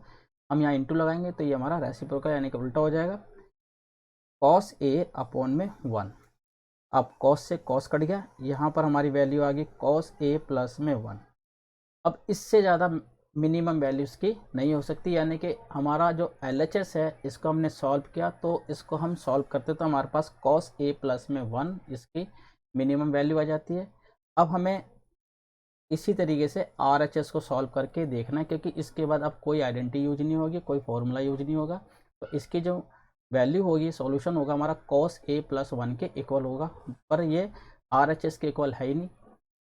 हम यहाँ इंटू लगाएंगे तो ये हमारा रेसिप्रोकल यानी कि उल्टा हो जाएगा, कॉस ए अपॉन में 1। अब कॉस से कॉस कट गया, यहाँ पर हमारी वैल्यू आ गई कॉस ए प्लस में 1। अब इससे ज़्यादा मिनिमम वैल्यूज़ की नहीं हो सकती, यानी कि हमारा जो LHS है इसको हमने सॉल्व किया, तो इसको हम सॉल्व करते तो हमारे पास कॉस ए प्लस में 1 इसकी मिनिमम वैल्यू आ जाती है। अब हमें इसी तरीके से RHS को सॉल्व करके देखना है, क्योंकि इसके बाद अब कोई आइडेंटिटी यूज नहीं होगी, कोई फॉर्मूला यूज नहीं होगा, तो इसकी जो वैल्यू होगी, सॉल्यूशन होगा हमारा कॉस ए प्लस 1 के इक्वल होगा, पर ये RHS के इक्वल है ही नहीं।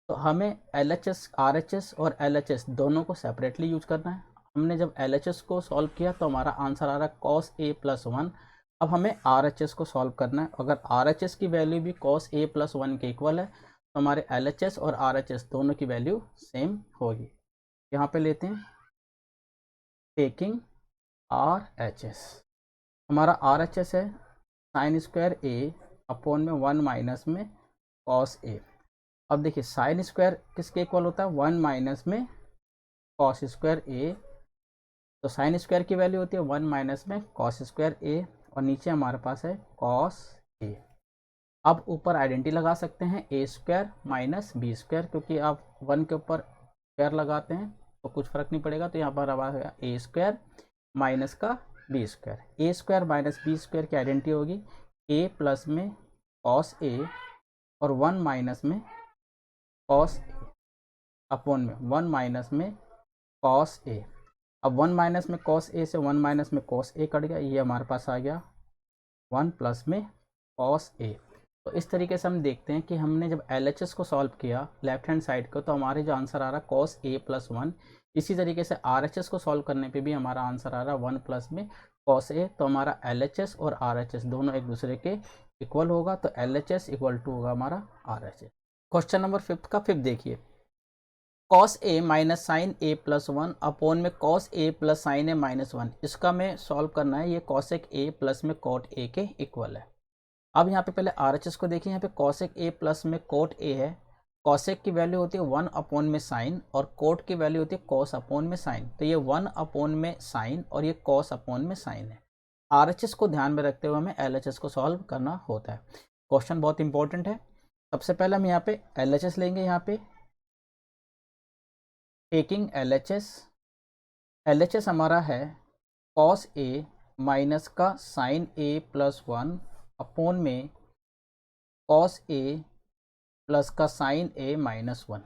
तो हमें LHS, RHS और LHS दोनों को सेपरेटली यूज करना है। हमने जब LHS को सॉल्व किया तो हमारा आंसर आ रहा है कॉस ए प्लस 1। अब हमें RHS को सॉल्व करना है। अगर RHS की वैल्यू भी कॉस ए प्लस 1 के इक्वल है तो हमारे LHS और RHS दोनों की वैल्यू सेम होगी। यहाँ पे लेते हैं टेकिंग RHS। हमारा RHS है साइन स्क्वायर ए अपॉन में 1 माइनस में कॉस ए। अब देखिए साइन स्क्वायर किसके इक्वल होता है, 1 माइनस में कॉस स्क्वायर ए, तो साइन स्क्वायर की वैल्यू होती है 1 माइनस में कॉस स्क्वायर ए, और नीचे हमारे पास है कॉस ए। अब ऊपर आइडेंटिटी लगा सकते हैं ए स्क्वायर माइनस बी स्क्वायर, क्योंकि आप 1 के ऊपर स्क्वायर लगाते हैं तो कुछ फर्क नहीं पड़ेगा, तो यहाँ पर हमारा ए स्क्वायर माइनस का बी स्क्वायर। ए स्क्वायर माइनस बी स्क्वायर की आइडेंटिटी होगी ए प्लस में कॉस ए और 1 माइनस में कॉस ए अपॉन में 1 माइनस में कॉस ए। अब 1 माइनस में कॉस ए से 1 माइनस में कॉस ए कट गया, ये हमारे पास आ गया 1 प्लस में कॉस ए। तो इस तरीके से हम देखते हैं कि हमने जब LHS को सॉल्व किया लेफ्ट हैंड साइड को, तो हमारे जो आंसर आ रहा है कॉस ए प्लस 1। इसी तरीके से RHS को सॉल्व करने पे भी हमारा आंसर आ रहा है 1 प्लस में कॉस ए। तो हमारा LHS और RHS दोनों एक दूसरे के इक्वल होगा, तो LHS इक्वल टू होगा हमारा RHS। क्वेश्चन नंबर 5 का 5 देखिए, cos A minus sine A plus 1 upon में cos A plus sign A minus 1, इसका हमें सॉल्व करना है। ये कॉसेक ए प्लस में कॉट ए के इक्वल है। अब यहाँ पे पहले RHS को देखिए, यहाँ पे कॉसेक ए प्लस में कोट ए है। कॉसेक की वैल्यू होती है 1 अपॉन में साइन और कोट की वैल्यू होती है कॉस अपॉन में साइन, तो ये 1 अपॉन में साइन और ये कॉस अपॉन में साइन है। RHS को ध्यान में रखते हुए हमें LHS को सॉल्व करना होता है। क्वेश्चन बहुत इंपॉर्टेंट है। सबसे पहले हम यहाँ पे LHS लेंगे, यहाँ पे टेकिंग LHS। LHS हमारा है कॉस ए माइनस का साइन ए प्लस 1 अपॉन में कॉस ए प्लस का साइन ए माइनस 1।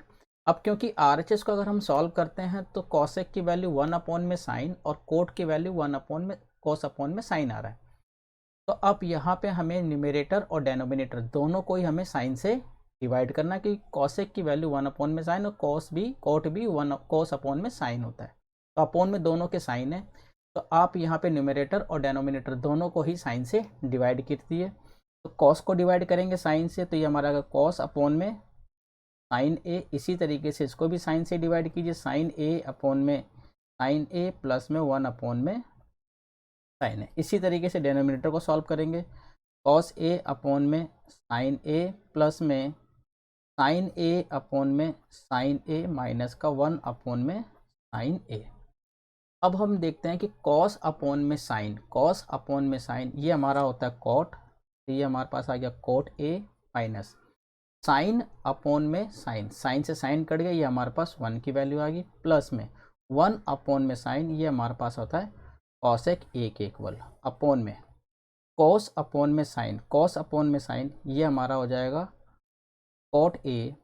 अब क्योंकि RHS को अगर हम सॉल्व करते हैं तो कॉसेक की वैल्यू 1 अपॉन में साइन और कोट की वैल्यू 1 अपॉन में कॉस अपॉन में साइन आ रहा है। तो अब यहाँ पे हमें न्यूमरेटर और डेनोमिनेटर दोनों को ही हमें साइन से डिवाइड करना, कि कॉसेक की वैल्यू 1 अपॉन में साइन और कोट भी 1 कॉस अपॉन में साइन होता है, तो अपॉन में दोनों के साइन है। तो आप यहाँ पे न्यूमरेटर और डेनोमिनेटर दोनों को ही साइन से डिवाइड कर दिए। तो कॉस को डिवाइड करेंगे साइन से, तो ये हमारा कॉस अपॉन में साइन ए। इसी तरीके से इसको भी साइन से डिवाइड कीजिए, साइन ए अपॉन में साइन ए प्लस में 1 अपॉन में साइन ए। इसी तरीके से डेनोमिनेटर को सॉल्व करेंगे, कॉस ए अपॉन में साइन ए प्लस में साइन ए अपॉन में साइन ए माइनस का 1 अपॉन में साइन ए। अब हम देखते हैं कि कॉस अपॉन में साइन, कॉस अपॉन में साइन ये हमारा होता है कॉट, तो ये हमारे पास आ गया cot A minus sine upon में साइन, साइन से साइन कट गया, ये हमारे पास 1 की वैल्यू आ गई, प्लस में 1 अपॉन में साइन, ये हमारे पास होता है कॉसेक ए के इक्वल, अपॉन में कॉस अपॉन में साइन, कॉस अपॉन में साइन ये हमारा हो जाएगा कॉट ए,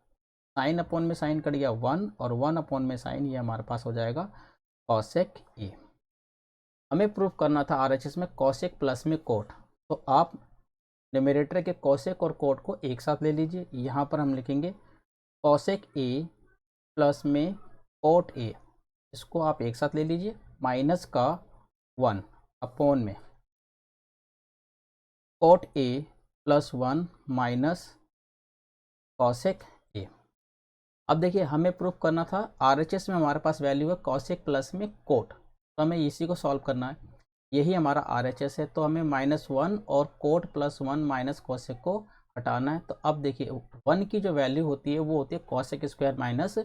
साइन अपॉन में साइन कट गया 1 और 1 अपॉन में साइन, ये हमारे पास हो जाएगा कॉसेक ए। हमें प्रूफ करना था आरएचएस में कॉसेक प्लस में कोट, तो आप न्यूमरेटर के कॉसेक और कोट को एक साथ ले लीजिए। यहाँ पर हम लिखेंगे कॉसेक ए प्लस में कोट ए, इसको आप एक साथ ले लीजिए, माइनस का 1 अपॉन में cot A plus 1 minus cosec A. अब देखिए हमें प्रूफ करना था आरएचएस में हमारे पास वैल्यू है कॉसेक प्लस में कोट, तो हमें इसी को सॉल्व करना है, यही हमारा आरएचएस है, तो हमें -1 और कोट प्लस 1 माइनस कॉसेक को हटाना है। तो अब देखिए 1 की जो वैल्यू होती है वो होती है cosec square minus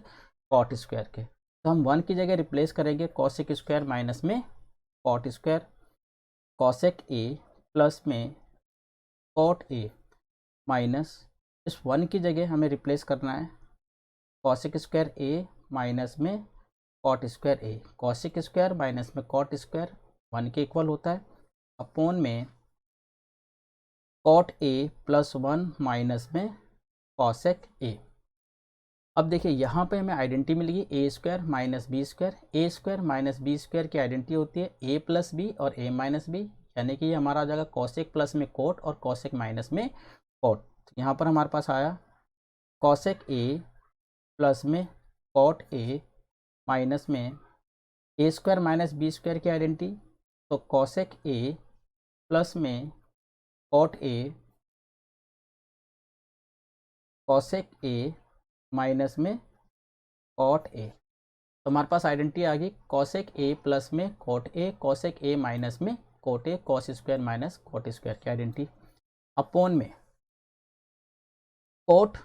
cot square के, तो हम 1 की जगह रिप्लेस करेंगे कॉसेक स्क्वायर माइनस में cot square, cosec A plus में कॉट ए माइनस इस 1 की जगह हमें रिप्लेस करना है कॉसेक स्क्वायर ए माइनस में cot square A, cosec square minus में कॉट स्क्वायर 1 के इक्वल होता है, अपॉन में कॉट ए प्लस 1 माइनस में कॉसेक ए। अब देखिए यहाँ पे हमें आइडेंटिटी मिल गई ए स्क्वायर माइनस बी स्क्वायर, ए स्क्वायर माइनस बी स्क्वायर की आइडेंटिटी होती है ए प्लस बी और ए माइनस बी, यानी कि ये हमारा आ जाएगा कॉसेक प्लस में कोट और कॉसेक माइनस में कोट। यहाँ पर हमारे पास आया कॉसेक ए प्लस में कॉट ए माइनस में A square minus B square की आइडेंटिटी, तो कॉसेक ए प्लस में cot A, cosec A minus में कॉट ए, तो हमारे पास आइडेंटिटी आ गई कॉसेक ए प्लस में cot A, cosec A minus में cot A, cos square minus cot square की आइडेंटिटी, अपॉन में कॉट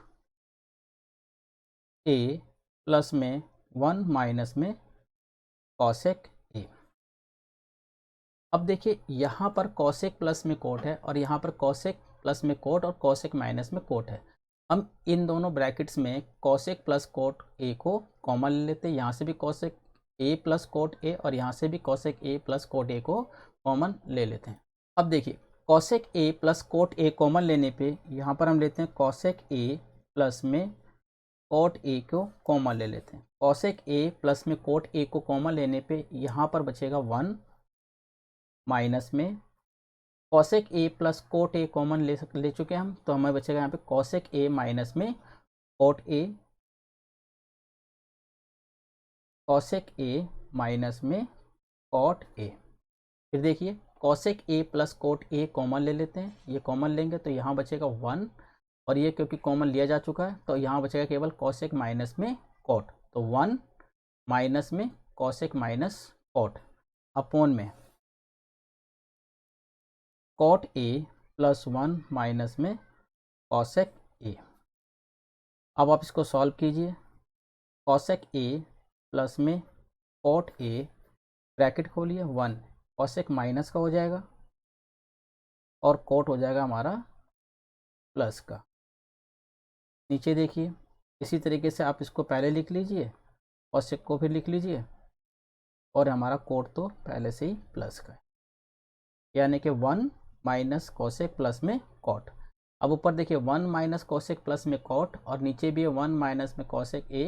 ए प्लस में 1 माइनस में कॉसेक ए। अब देखिए यहाँ पर कॉसेक प्लस में कोट है और यहाँ पर कॉसेक प्लस में कोट और कॉसेक माइनस में कोट है, हम इन दोनों ब्रैकेट्स में कॉसेक प्लस कोट ए को कॉमन ले लेते हैं, यहाँ से भी cosec A plus cot A और यहाँ से भी cosec A plus cot A को कॉमन ले लेते हैं। अब देखिए cosec A plus cot A common लेने पे यहाँ पर हम लेते हैं कॉसेक ए प्लस में कोट ए को कॉमन ले लेते हैं, कॉसेक ए प्लस में कोट ए को कॉमन लेने पे यहाँ पर बचेगा 1 माइनस में cosec A plus cot A common ले चुके हैं हम, तो हमें बचेगा यहाँ पे कॉसेक ए माइनस में cot A, cosec A minus में कोट ए। फिर देखिए cosec A plus cot A common ले लेते हैं, ये कॉमन लेंगे तो यहाँ बचेगा 1 और ये क्योंकि कॉमन लिया जा चुका है तो यहाँ बचेगा केवल कॉसेक माइनस में कोट, तो 1 माइनस में कॉसेक माइनस कोट, अपॉन में कॉट ए प्लस 1 माइनस में कॉसेक ए। अब आप इसको सॉल्व कीजिए, कॉसेक ए प्लस में कॉट ए ब्रैकेट खोलिए 1, कॉसेक माइनस का हो जाएगा और कोट हो जाएगा हमारा प्लस का। नीचे देखिए इसी तरीके से आप इसको पहले लिख लीजिए, कॉसेक को फिर लिख लीजिए और हमारा कोट तो पहले से ही प्लस का है, यानी कि 1 माइनस कॉसेक प्लस में कॉट। अब ऊपर देखिए 1 माइनस कॉसेक प्लस में कॉट और नीचे भी है 1 माइनस में कॉसेक ए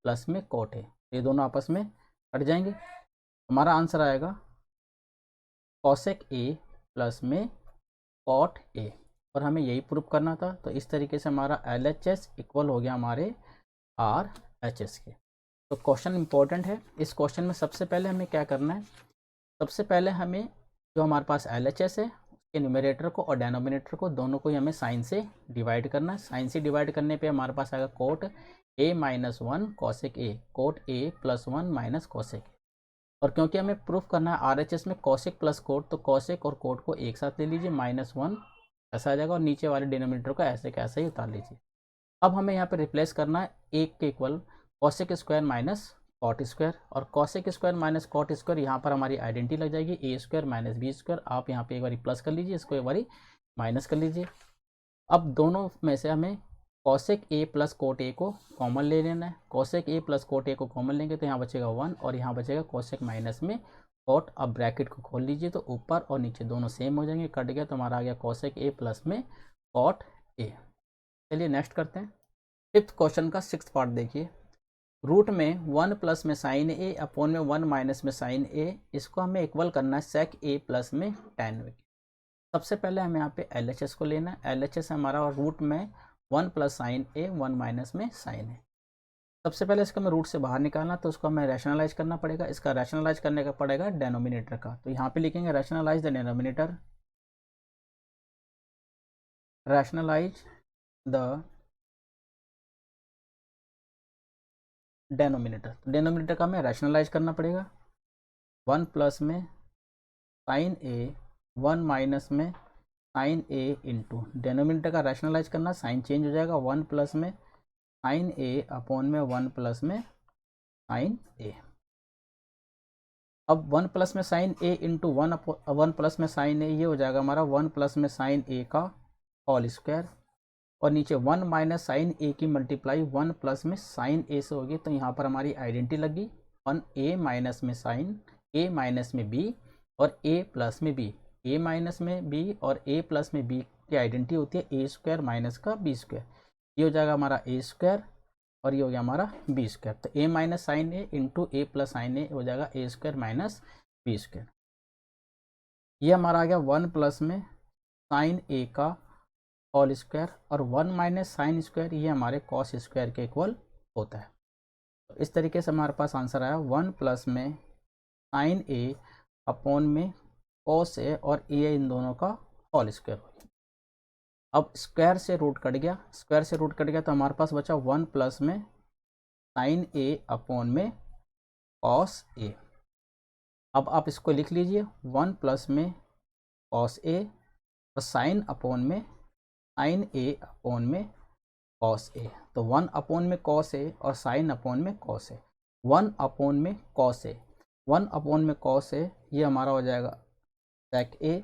प्लस में कॉट है, ये दोनों आपस में हट जाएंगे, हमारा आंसर आएगा कॉसेक ए प्लस में कॉट ए, और हमें यही प्रूफ करना था। तो इस तरीके से हमारा LHS इक्वल हो गया हमारे RHS के। तो क्वेश्चन इंपॉर्टेंट है, इस क्वेश्चन में सबसे पहले हमें क्या करना है, सबसे पहले हमें जो हमारे पास LHS है उसके न्यूमरेटर को और डेनोमिनेटर को दोनों को ही हमें साइन से डिवाइड करना है। साइन से डिवाइड करने पे हमारे पास आएगा cot A minus 1 cosec A, cot A plus 1 minus cosec ए। और क्योंकि हमें प्रूफ करना है RHS में कॉसेक प्लस कोट, तो कॉसेक और कोट को एक साथ ले लीजिए, -1 ऐसा आ जाएगा और नीचे वाले डिनोमिनेटर को ऐसे कैसे ही उतार लीजिए। अब हमें यहाँ पे रिप्लेस करना है एक के equal cosec square minus cot square, और cosec square minus cot square, यहाँ पर हमारी आइडेंटिटी लग जाएगी A square minus B square. आप यहाँ पे एक बारी प्लस कर लीजिए, इसको एक बारी माइनस कर लीजिए। अब दोनों में से हमें cosec A plus cot A को कॉमन ले लेना है। Cosec A plus cot A को कॉमन लेंगे तो यहाँ बचेगा 1 और यहाँ बचेगा कॉसेक माइनस में कॉट। अब ब्रैकेट को खोल लीजिए तो ऊपर और नीचे दोनों सेम हो जाएंगे, कट गया तो हमारा आ गया कॉसेक ए प्लस में कॉट ए। चलिए नेक्स्ट करते हैं। फिफ्थ क्वेश्चन का 6th पार्ट देखिए। रूट में 1 प्लस में साइन ए अपॉन में 1 माइनस में साइन ए, इसको हमें इक्वल करना है सेक ए प्लस में tan ए। सबसे पहले हमें यहाँ पे LHS को लेना है। LHS हमारा रूट में 1 प्लस साइन ए 1 माइनस में साइन ए। सबसे पहले इसको हमें रूट से बाहर निकालना, तो उसको हमें रैशनलाइज करना पड़ेगा। इसका रैशनलाइज करने का पड़ेगा डेनोमिनेटर का, तो यहाँ पे लिखेंगे rationalise the denominator, rationalise the denominator. Denominator का हमें रैशनलाइज करना पड़ेगा। 1 प्लस में साइन ए 1 माइनस में साइन ए इंटू डेनोमिनेटर का रैशनलाइज करना, साइन चेंज हो जाएगा। 1 प्लस में साइन ए अपॉन में 1 प्लस में साइन ए। अब 1 प्लस में साइन ए इंटू 1 प्लस में साइन ए, ये हो जाएगा हमारा 1 प्लस में साइन ए का होल स्क्वायर, और नीचे 1 माइनस साइन ए की मल्टीप्लाई 1 प्लस में साइन ए से होगी, तो यहाँ पर हमारी आइडेंटिटी लगी 1 ए माइनस में साइन ए माइनस में बी और ए प्लस में बी। ए माइनस में बी और ए प्लस में बी की आइडेंटिटी होती है ए स्क्वायर माइनस का बी स्क्वायर। ये हो जाएगा हमारा ए स्क्वायर और ये हो गया हमारा बी स्क्वायर। तो ए minus sine A into A plus sign ए हो जाएगा ए स्क्वायर माइनस बी स्क्वायर। ये हमारा आ गया 1 प्लस में साइन ए का होल स्क्वायर और 1 माइनस साइन स्क्वायर, ये हमारे कॉस स्क्वायर के इक्वल होता है। तो इस तरीके से हमारे पास आंसर आया 1 प्लस में साइन ए अपॉन में कॉस ए और ए इन दोनों का होल स्क्वायर हो गया। अब स्क्वायर से रूट कट गया, स्क्वायर से रूट कट गया तो हमारे पास बचा 1 प्लस में साइन ए अपॉन में कॉस ए। अब आप इसको लिख लीजिए 1 प्लस में कॉस ए और साइन अपॉन में साइन ए अपॉन में कॉस ए। तो 1 अपॉन में कॉस ए और साइन अपॉन में कॉस ए। 1 अपॉन में कॉस ए, 1 अपॉन में कॉस ए, ये हमारा हो जाएगा सेक ए।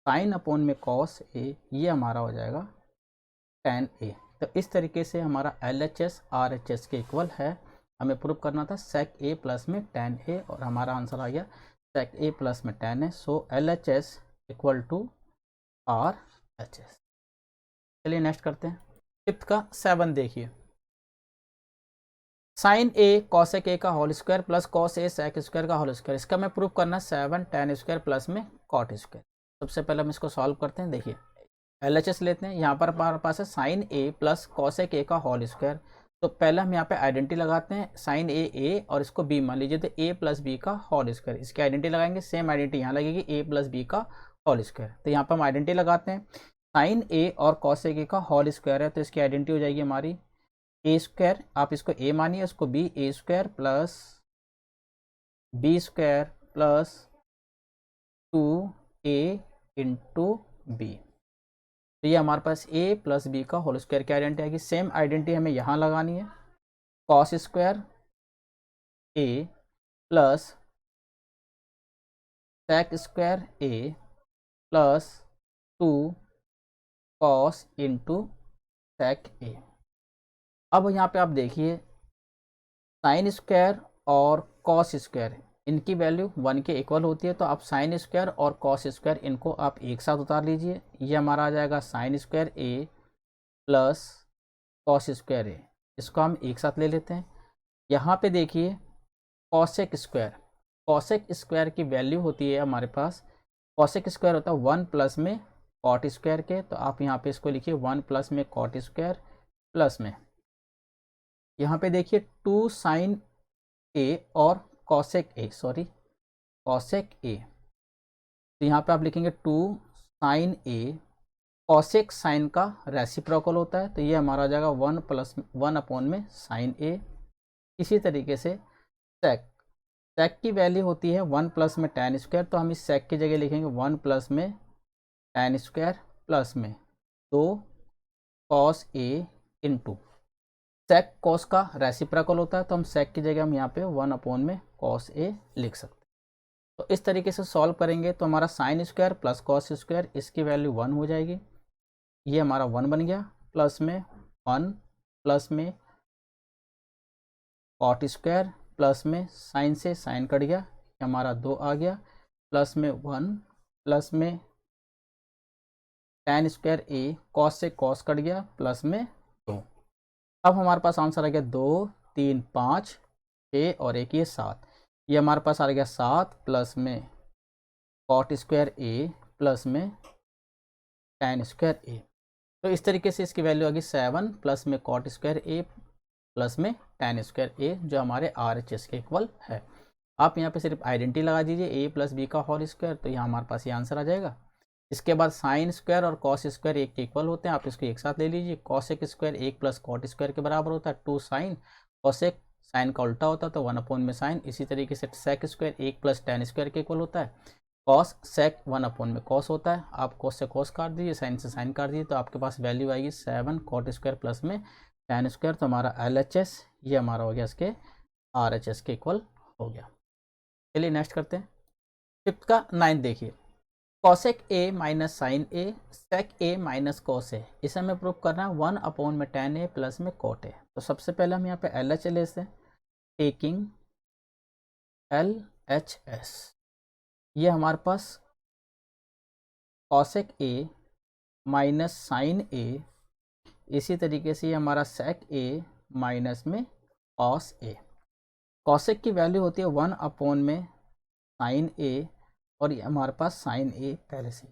साइन अपॉन में कॉस ए, ये हमारा हो जाएगा tan ए। तो इस तरीके से हमारा LHS RHS के इक्वल है। हमें प्रूव करना था सेक ए प्लस में tan ए और हमारा आंसर आ गया सेक ए प्लस में tan A. So LHS equal to RHS। चलिए नेक्स्ट करते हैं। 5th का 7 देखिए। साइन ए कॉसेक ए का whole square plus cos A sec square का होल स्क्वायर, इसका मैं प्रूव करना 7 tan स्क्वायर प्लस में कॉट स्क्वायर। सबसे पहले हम इसको सॉल्व करते हैं। देखिए LHS लेते हैं। यहाँ पर हमारे पास है sine A plus cosec A का होल स्क्वायर, तो पहले हम यहाँ पे आइडेंटिटी लगाते हैं। साइन ए और इसको बी मान लीजिए, तो ए प्लस बी का होल स्क्वायर, इसकी आइडेंटिटी लगाएंगे। सेम आइडेंटिटी यहाँ लगेगी ए प्लस बी का होल स्क्वायर। तो यहाँ पर हम आइडेंटिटी लगाते हैं। साइन ए और कॉसेक ए का होल स्क्वायर है, तो इसकी आइडेंटिटी हो जाएगी हमारी ए स्क्वायर, आप इसको ए मानिए, इसको B, A square plus B square plus 2a into B. तो ये हमारे पास a प्लस बी का होल स्क्वायर की आइडेंटिटी आएगी। सेम आइडेंटिटी हमें यहाँ लगानी है। Cos square a plus sec square a plus 2 cos into sec a। अब यहाँ पे आप देखिए साइन स्क्वायर और कॉस स्क्वायर, इनकी वैल्यू 1 के इक्वल होती है, तो आप साइन स्क्वायर और कॉस स्क्वायर इनको आप एक साथ उतार लीजिए। ये हमारा आ जाएगा साइन स्क्वायर ए प्लस कॉस स्क्वायर ए, इसको हम एक साथ ले लेते हैं। यहाँ पे देखिए कॉसेक स्क्वायर, कॉसेक स्क्वायर की वैल्यू होती है हमारे पास, कॉसेक स्क्वायर होता है 1 प्लस में कॉट स्क्वायर के, तो आप यहाँ पे इसको लिखिए 1 प्लस में कॉट स्क्वायर प्लस में यहाँ पे देखिए 2 साइन ए और कॉसेक ए, कॉसेक ए, तो यहाँ पे आप लिखेंगे 2 साइन ए, कॉसेक साइन का रेसिप्रोकल होता है, तो ये हमारा आ जाएगा 1 प्लस 1 अपॉन में साइन ए। इसी तरीके से सेक, सेक की वैल्यू होती है 1 प्लस में tan स्क्वायर, तो हम इस सेक की जगह लिखेंगे 1 प्लस में tan स्क्वायर प्लस में 2 cos A into sec cos का रेसिप्रोकल होता है, तो हम सेक की जगह हम यहाँ पे 1 अपॉन में कॉस ए लिख सकते हैं। तो इस तरीके से सॉल्व करेंगे तो हमारा sine square plus cos square इसकी वैल्यू 1 हो जाएगी, ये हमारा 1 बन गया, प्लस में 1 प्लस में कॉट स्क्वायर प्लस में साइन से साइन कट गया, ये हमारा 2 आ गया, प्लस में 1 प्लस में tan स्क्वायर ए, कॉस से कॉस कट गया, प्लस में 2। अब हमारे पास आंसर आ गया 2 3 5 6 और एक ये 7, ये हमारे पास आ गया 7 प्लस में कॉट स्क्वायर ए प्लस में tan स्क्वायर ए। तो इस तरीके से इसकी वैल्यू आ गई 7 प्लस में कॉट स्क्वायर ए प्लस में tan स्क्वायर ए, जो हमारे RHS के इक्वल है। आप यहाँ पे सिर्फ आइडेंटिटी लगा दीजिए a प्लस बी का होल स्क्वायर, तो यहाँ हमारे पास ये आंसर आ जाएगा। इसके बाद साइन स्क्वायर और कॉस स्क्वायर एक के इक्वल होते हैं, आप इसको एक साथ ले लीजिए। Cosec square 1 plus cot square के बराबर होता है 2 साइन, कॉसेक साइन का उल्टा होता है तो 1 अपॉन में साइन। इसी तरीके से sec square 1 plus tan square के इक्वल होता है, कॉस सेक 1 अपॉन में कॉस होता है। आप कॉस से कॉस काट दीजिए, साइन से साइन काट दीजिए, तो आपके पास वैल्यू आएगी 7 कॉट स्क्वायर प्लस में tan स्क्वायर। तो हमारा LHS ये हमारा हो गया इसके RHS के इक्वल हो गया। चलिए नेक्स्ट करते हैं। फिफ्थ का 9 देखिए, cosec A minus sine A sec A minus cos A, इसे हमें प्रूव करना है 1 अपॉन में tan ए प्लस में कॉट ए। तो सबसे पहले हम यहाँ पे LHS लेते हैं, टेकिंग LHS, ये हमारे पास कॉसेक ए माइनस साइन ए, इसी तरीके से ये हमारा सेक ए माइनस में कॉस ए। कॉसेक की वैल्यू होती है 1 अपॉन में साइन ए, और ये हमारे पास साइन ए पहले से।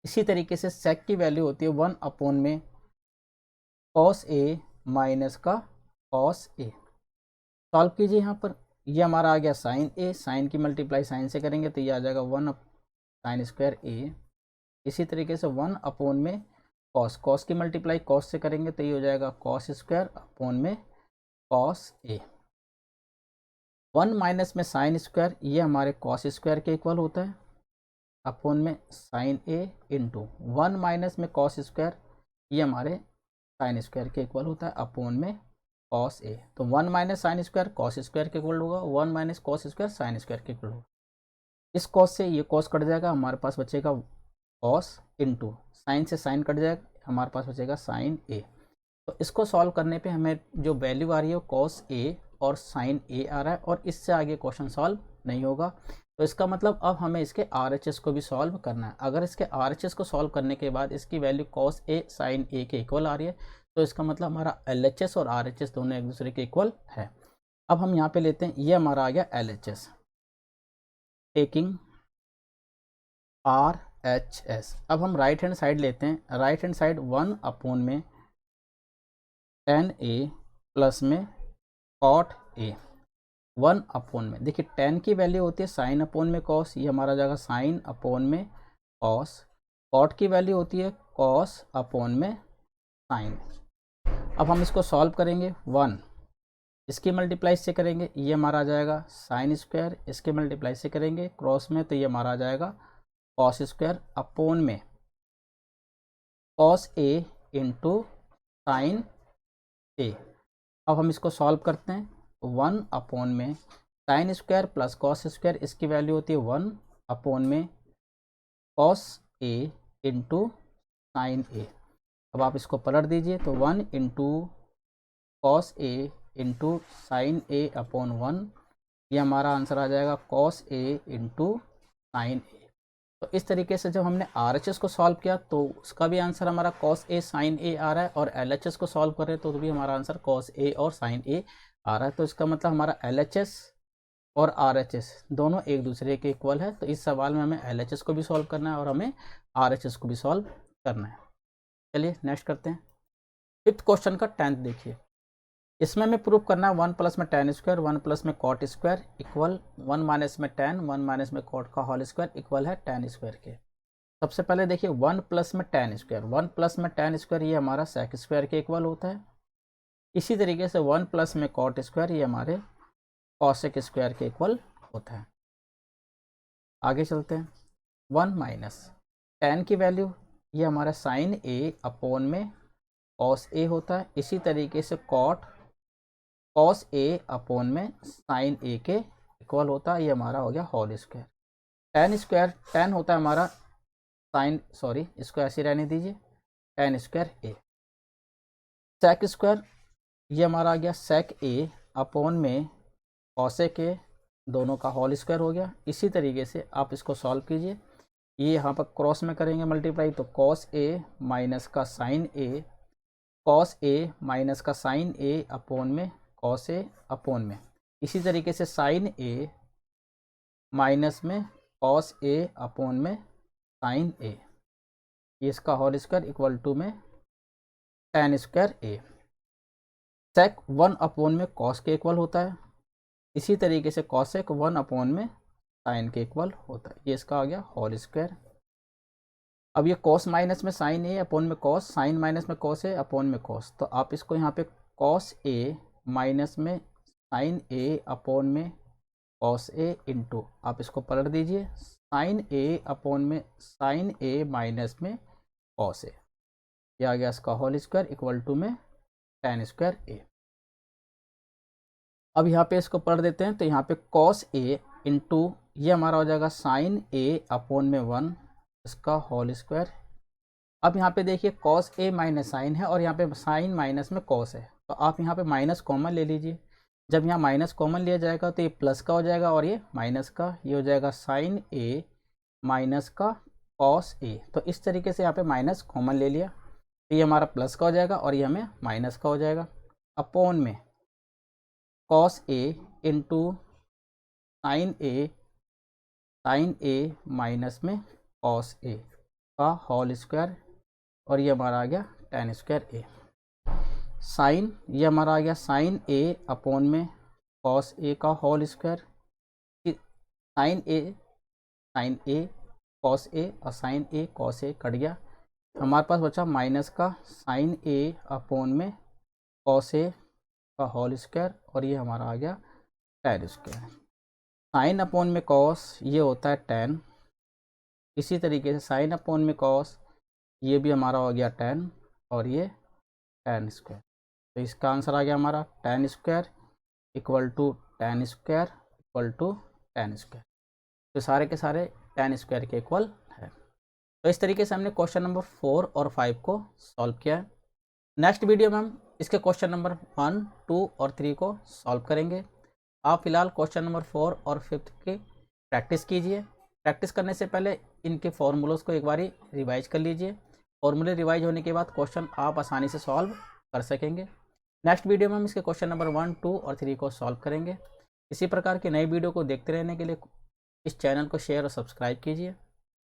इसी तरीके से सेक की वैल्यू होती है 1 अपॉन में कॉस ए माइनस का कॉस ए। सॉल्व कीजिए यहाँ पर, ये हमारा आ गया साइन ए, साइन की मल्टीप्लाई साइन से करेंगे तो ये आ जाएगा 1 साइन स्क्वायर ए। इसी तरीके से 1 अपॉन में कॉस, कॉस की मल्टीप्लाई कॉस से करेंगे तो ये हो जाएगा कॉस स्क्वायर अपॉन में कॉस ए। 1 माइनस में साइन स्क्वायर, ये हमारे कॉस स्क्वायर के इक्वल होता है, अपॉन में साइन ए इंटू 1 माइनस में कॉस स्क्वायर, ये हमारे साइन स्क्वायर के इक्वल होता है, अपॉन में कॉस ए। तो 1 minus sine square cos square के इक्वल होगा, 1 minus cos square sine square के इक्वल होगा। इस कॉस से ये कॉस कट जाएगा, हमारे पास बचेगा कॉस इंटू साइन से साइन कट जाएगा, हमारे पास बचेगा साइन ए। तो इसको सॉल्व करने पे हमें जो वैल्यू आ रही है वो कॉस ए और साइन ए आ रहा है, और इससे आगे क्वेश्चन सॉल्व नहीं होगा। तो इसका मतलब अब हमें इसके RHS को भी सॉल्व करना है। अगर इसके RHS को सॉल्व करने के बाद इसकी वैल्यू कॉस ए साइन ए के इक्वल आ रही है, तो इसका मतलब हमारा LHS और RHS दोनों एक दूसरे के इक्वल है। अब हम यहाँ पे लेते हैं, ये हमारा आ गया LHS, टेकिंग RHS। अब हम राइट हैंड साइड लेते हैं, राइट हैंड साइड 1 अपॉन में tan ए प्लस में कॉट ए, 1 अपॉन में, देखिए tan की वैल्यू होती है साइन अपॉन में कॉस, ये हमारा जाएगा साइन अपॉन में कॉस। कॉट की वैल्यू होती है कॉस अपॉन में साइन। अब हम इसको सॉल्व करेंगे, 1 इसकी मल्टीप्लाई से करेंगे, ये हमारा आ जाएगा साइन स्क्वायर, इसके मल्टीप्लाई से करेंगे क्रॉस में तो ये हमारा आ जाएगा कॉस स्क्वायर अपॉन में कॉस ए इंटू साइन ए। अब हम इसको सॉल्व करते हैं, 1 अपॉन में sine square plus cos square, इसकी वैल्यू होती है 1 अपॉन में कॉस ए इंटू साइन ए। अब आप इसको पलट दीजिए तो 1 into cos A into sine A upon 1, ये हमारा आंसर आ जाएगा कॉस ए इंटू साइन ए। तो इस तरीके से जब हमने RHS को सॉल्व किया तो उसका भी आंसर हमारा कॉस ए साइन ए आ रहा है, और LHS को सॉल्व करें तो भी हमारा आंसर कॉस ए और साइन ए आ रहा है। तो इसका मतलब हमारा LHS और RHS दोनों एक दूसरे के इक्वल है। तो इस सवाल में हमें LHS को भी सॉल्व करना है और हमें RHS को भी सॉल्व करना है। चलिए नेक्स्ट करते हैं। फिफ्थ क्वेश्चन का 10th देखिए, इसमें हमें प्रूव करना है 1 प्लस में tan स्क्वायर 1 प्लस में कॉट स्क्वायर इक्वल 1 माइनस में tan 1 माइनस में कॉट का होल स्क्वायर इक्वल है tan स्क्वायर के। सबसे पहले देखिए 1 प्लस में tan स्क्वायर, 1 प्लस में tan स्क्वायर ये हमारा सेक स्क्वायर के इक्वल होता है। इसी तरीके से 1 प्लस में कॉट स्क्वायर ये हमारे कॉसेक स्क्वायर के इक्वल होता है। आगे चलते हैं, 1 माइनस tan की वैल्यू ये हमारा साइन ए अपॉन में कॉस ए होता है। इसी तरीके से कॉस ए अपॉन में साइन ए के इक्वल होता है। ये हमारा हो गया होल स्क्वायर। टेन होता है हमारा इसको ऐसे रहने दीजिए, टेन स्क्वायर ए। सेक स्क्वायर ये हमारा आ गया सेक ए अपॉन में कॉसेक ए, दोनों का होल स्क्वायर हो गया। इसी तरीके से आप इसको सॉल्व कीजिए। ये यहाँ पर क्रॉस में करेंगे मल्टीप्लाई, तो कॉस ए माइनस का sign A, cos A minus का साइन ए अपॉन में कॉस ए अपॉन में, इसी तरीके से साइन ए माइनस में कॉस ए अपॉन में साइन ए, इसका होल स्क्वायर इक्वल टू में टेन स्क्वायर ए। सेक 1 अपॉन में कॉस के इक्वल होता है। इसी तरीके से कॉसेक 1 अपॉन में साइन के इक्वल होता है। ये इसका आ गया होल स्क्वायर। अब ये कॉस माइनस में साइन ए अपॉन में कॉस, साइन माइनस में कॉस ए अपॉन में कॉस, तो आप इसको यहाँ पे कॉस ए माइनस में साइन ए अपॉन में कॉस ए इंटू, आप इसको पलट दीजिए, साइन ए अपॉन में साइन ए माइनस में कॉस ए, ये आ गया इसका होल स्क्वायर इक्वल टू में टेन स्क्वायर ए। अब यहाँ पे इसको पढ़ देते हैं, तो यहाँ पे कॉस ए इंटू ये हमारा हो जाएगा साइन ए अपॉन में 1, इसका होल स्क्वायर। अब यहाँ पे देखिए कॉस ए माइनस साइन है और यहाँ पे साइन माइनस में कॉस है, तो आप यहाँ पे माइनस कॉमन ले लीजिए। जब यहाँ माइनस कॉमन लिया जाएगा तो ये प्लस का हो जाएगा और ये माइनस का, ये हो जाएगा साइन ए माइनस का कॉस ए। तो इस तरीके से यहाँ पे माइनस कॉमन ले लिया, तो ये हमारा प्लस का हो जाएगा और ये हमें माइनस का हो जाएगा, अपॉन में cos A into sine A minus में कॉस ए का होल स्क्वायर, और ये हमारा आ गया टेन स्क्वायर ए। साइन ये हमारा आ गया साइन ए अपॉन में कॉस ए का whole square, sign A cos A और sign A cos A cut गया, हमारे पास बचा माइनस का साइन ए अपॉन में कॉस ए का होल स्क्वायर, और ये हमारा आ गया टेन स्क्वायर। साइन अपॉन में कॉस ये होता है टेन, इसी तरीके से साइन अपॉन में कॉस ये भी हमारा हो गया टेन, और ये टेन स्क्वायर। तो इसका आंसर आ गया हमारा tan square equal to tan square equal to tan square. तो सारे के सारे टेन स्क्वायर के इक्वल है। तो इस तरीके से हमने क्वेश्चन नंबर 4 और 5 को सॉल्व किया है। नेक्स्ट वीडियो में हम इसके क्वेश्चन नंबर 1, 2 और 3 को सॉल्व करेंगे। आप फिलहाल क्वेश्चन नंबर 4 और 5 की प्रैक्टिस कीजिए। प्रैक्टिस करने से पहले इनके फॉर्मूलोज को एक बारी रिवाइज कर लीजिए। फॉर्मूले रिवाइज होने के बाद क्वेश्चन आप आसानी से सॉल्व कर सकेंगे। नेक्स्ट वीडियो में हम इसके क्वेश्चन नंबर 1, 2 और 3 को सॉल्व करेंगे। इसी प्रकार की नई वीडियो को देखते रहने के लिए इस चैनल को शेयर और सब्सक्राइब कीजिए।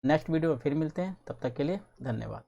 नेक्स्ट वीडियो में फिर मिलते हैं, तब तक के लिए धन्यवाद।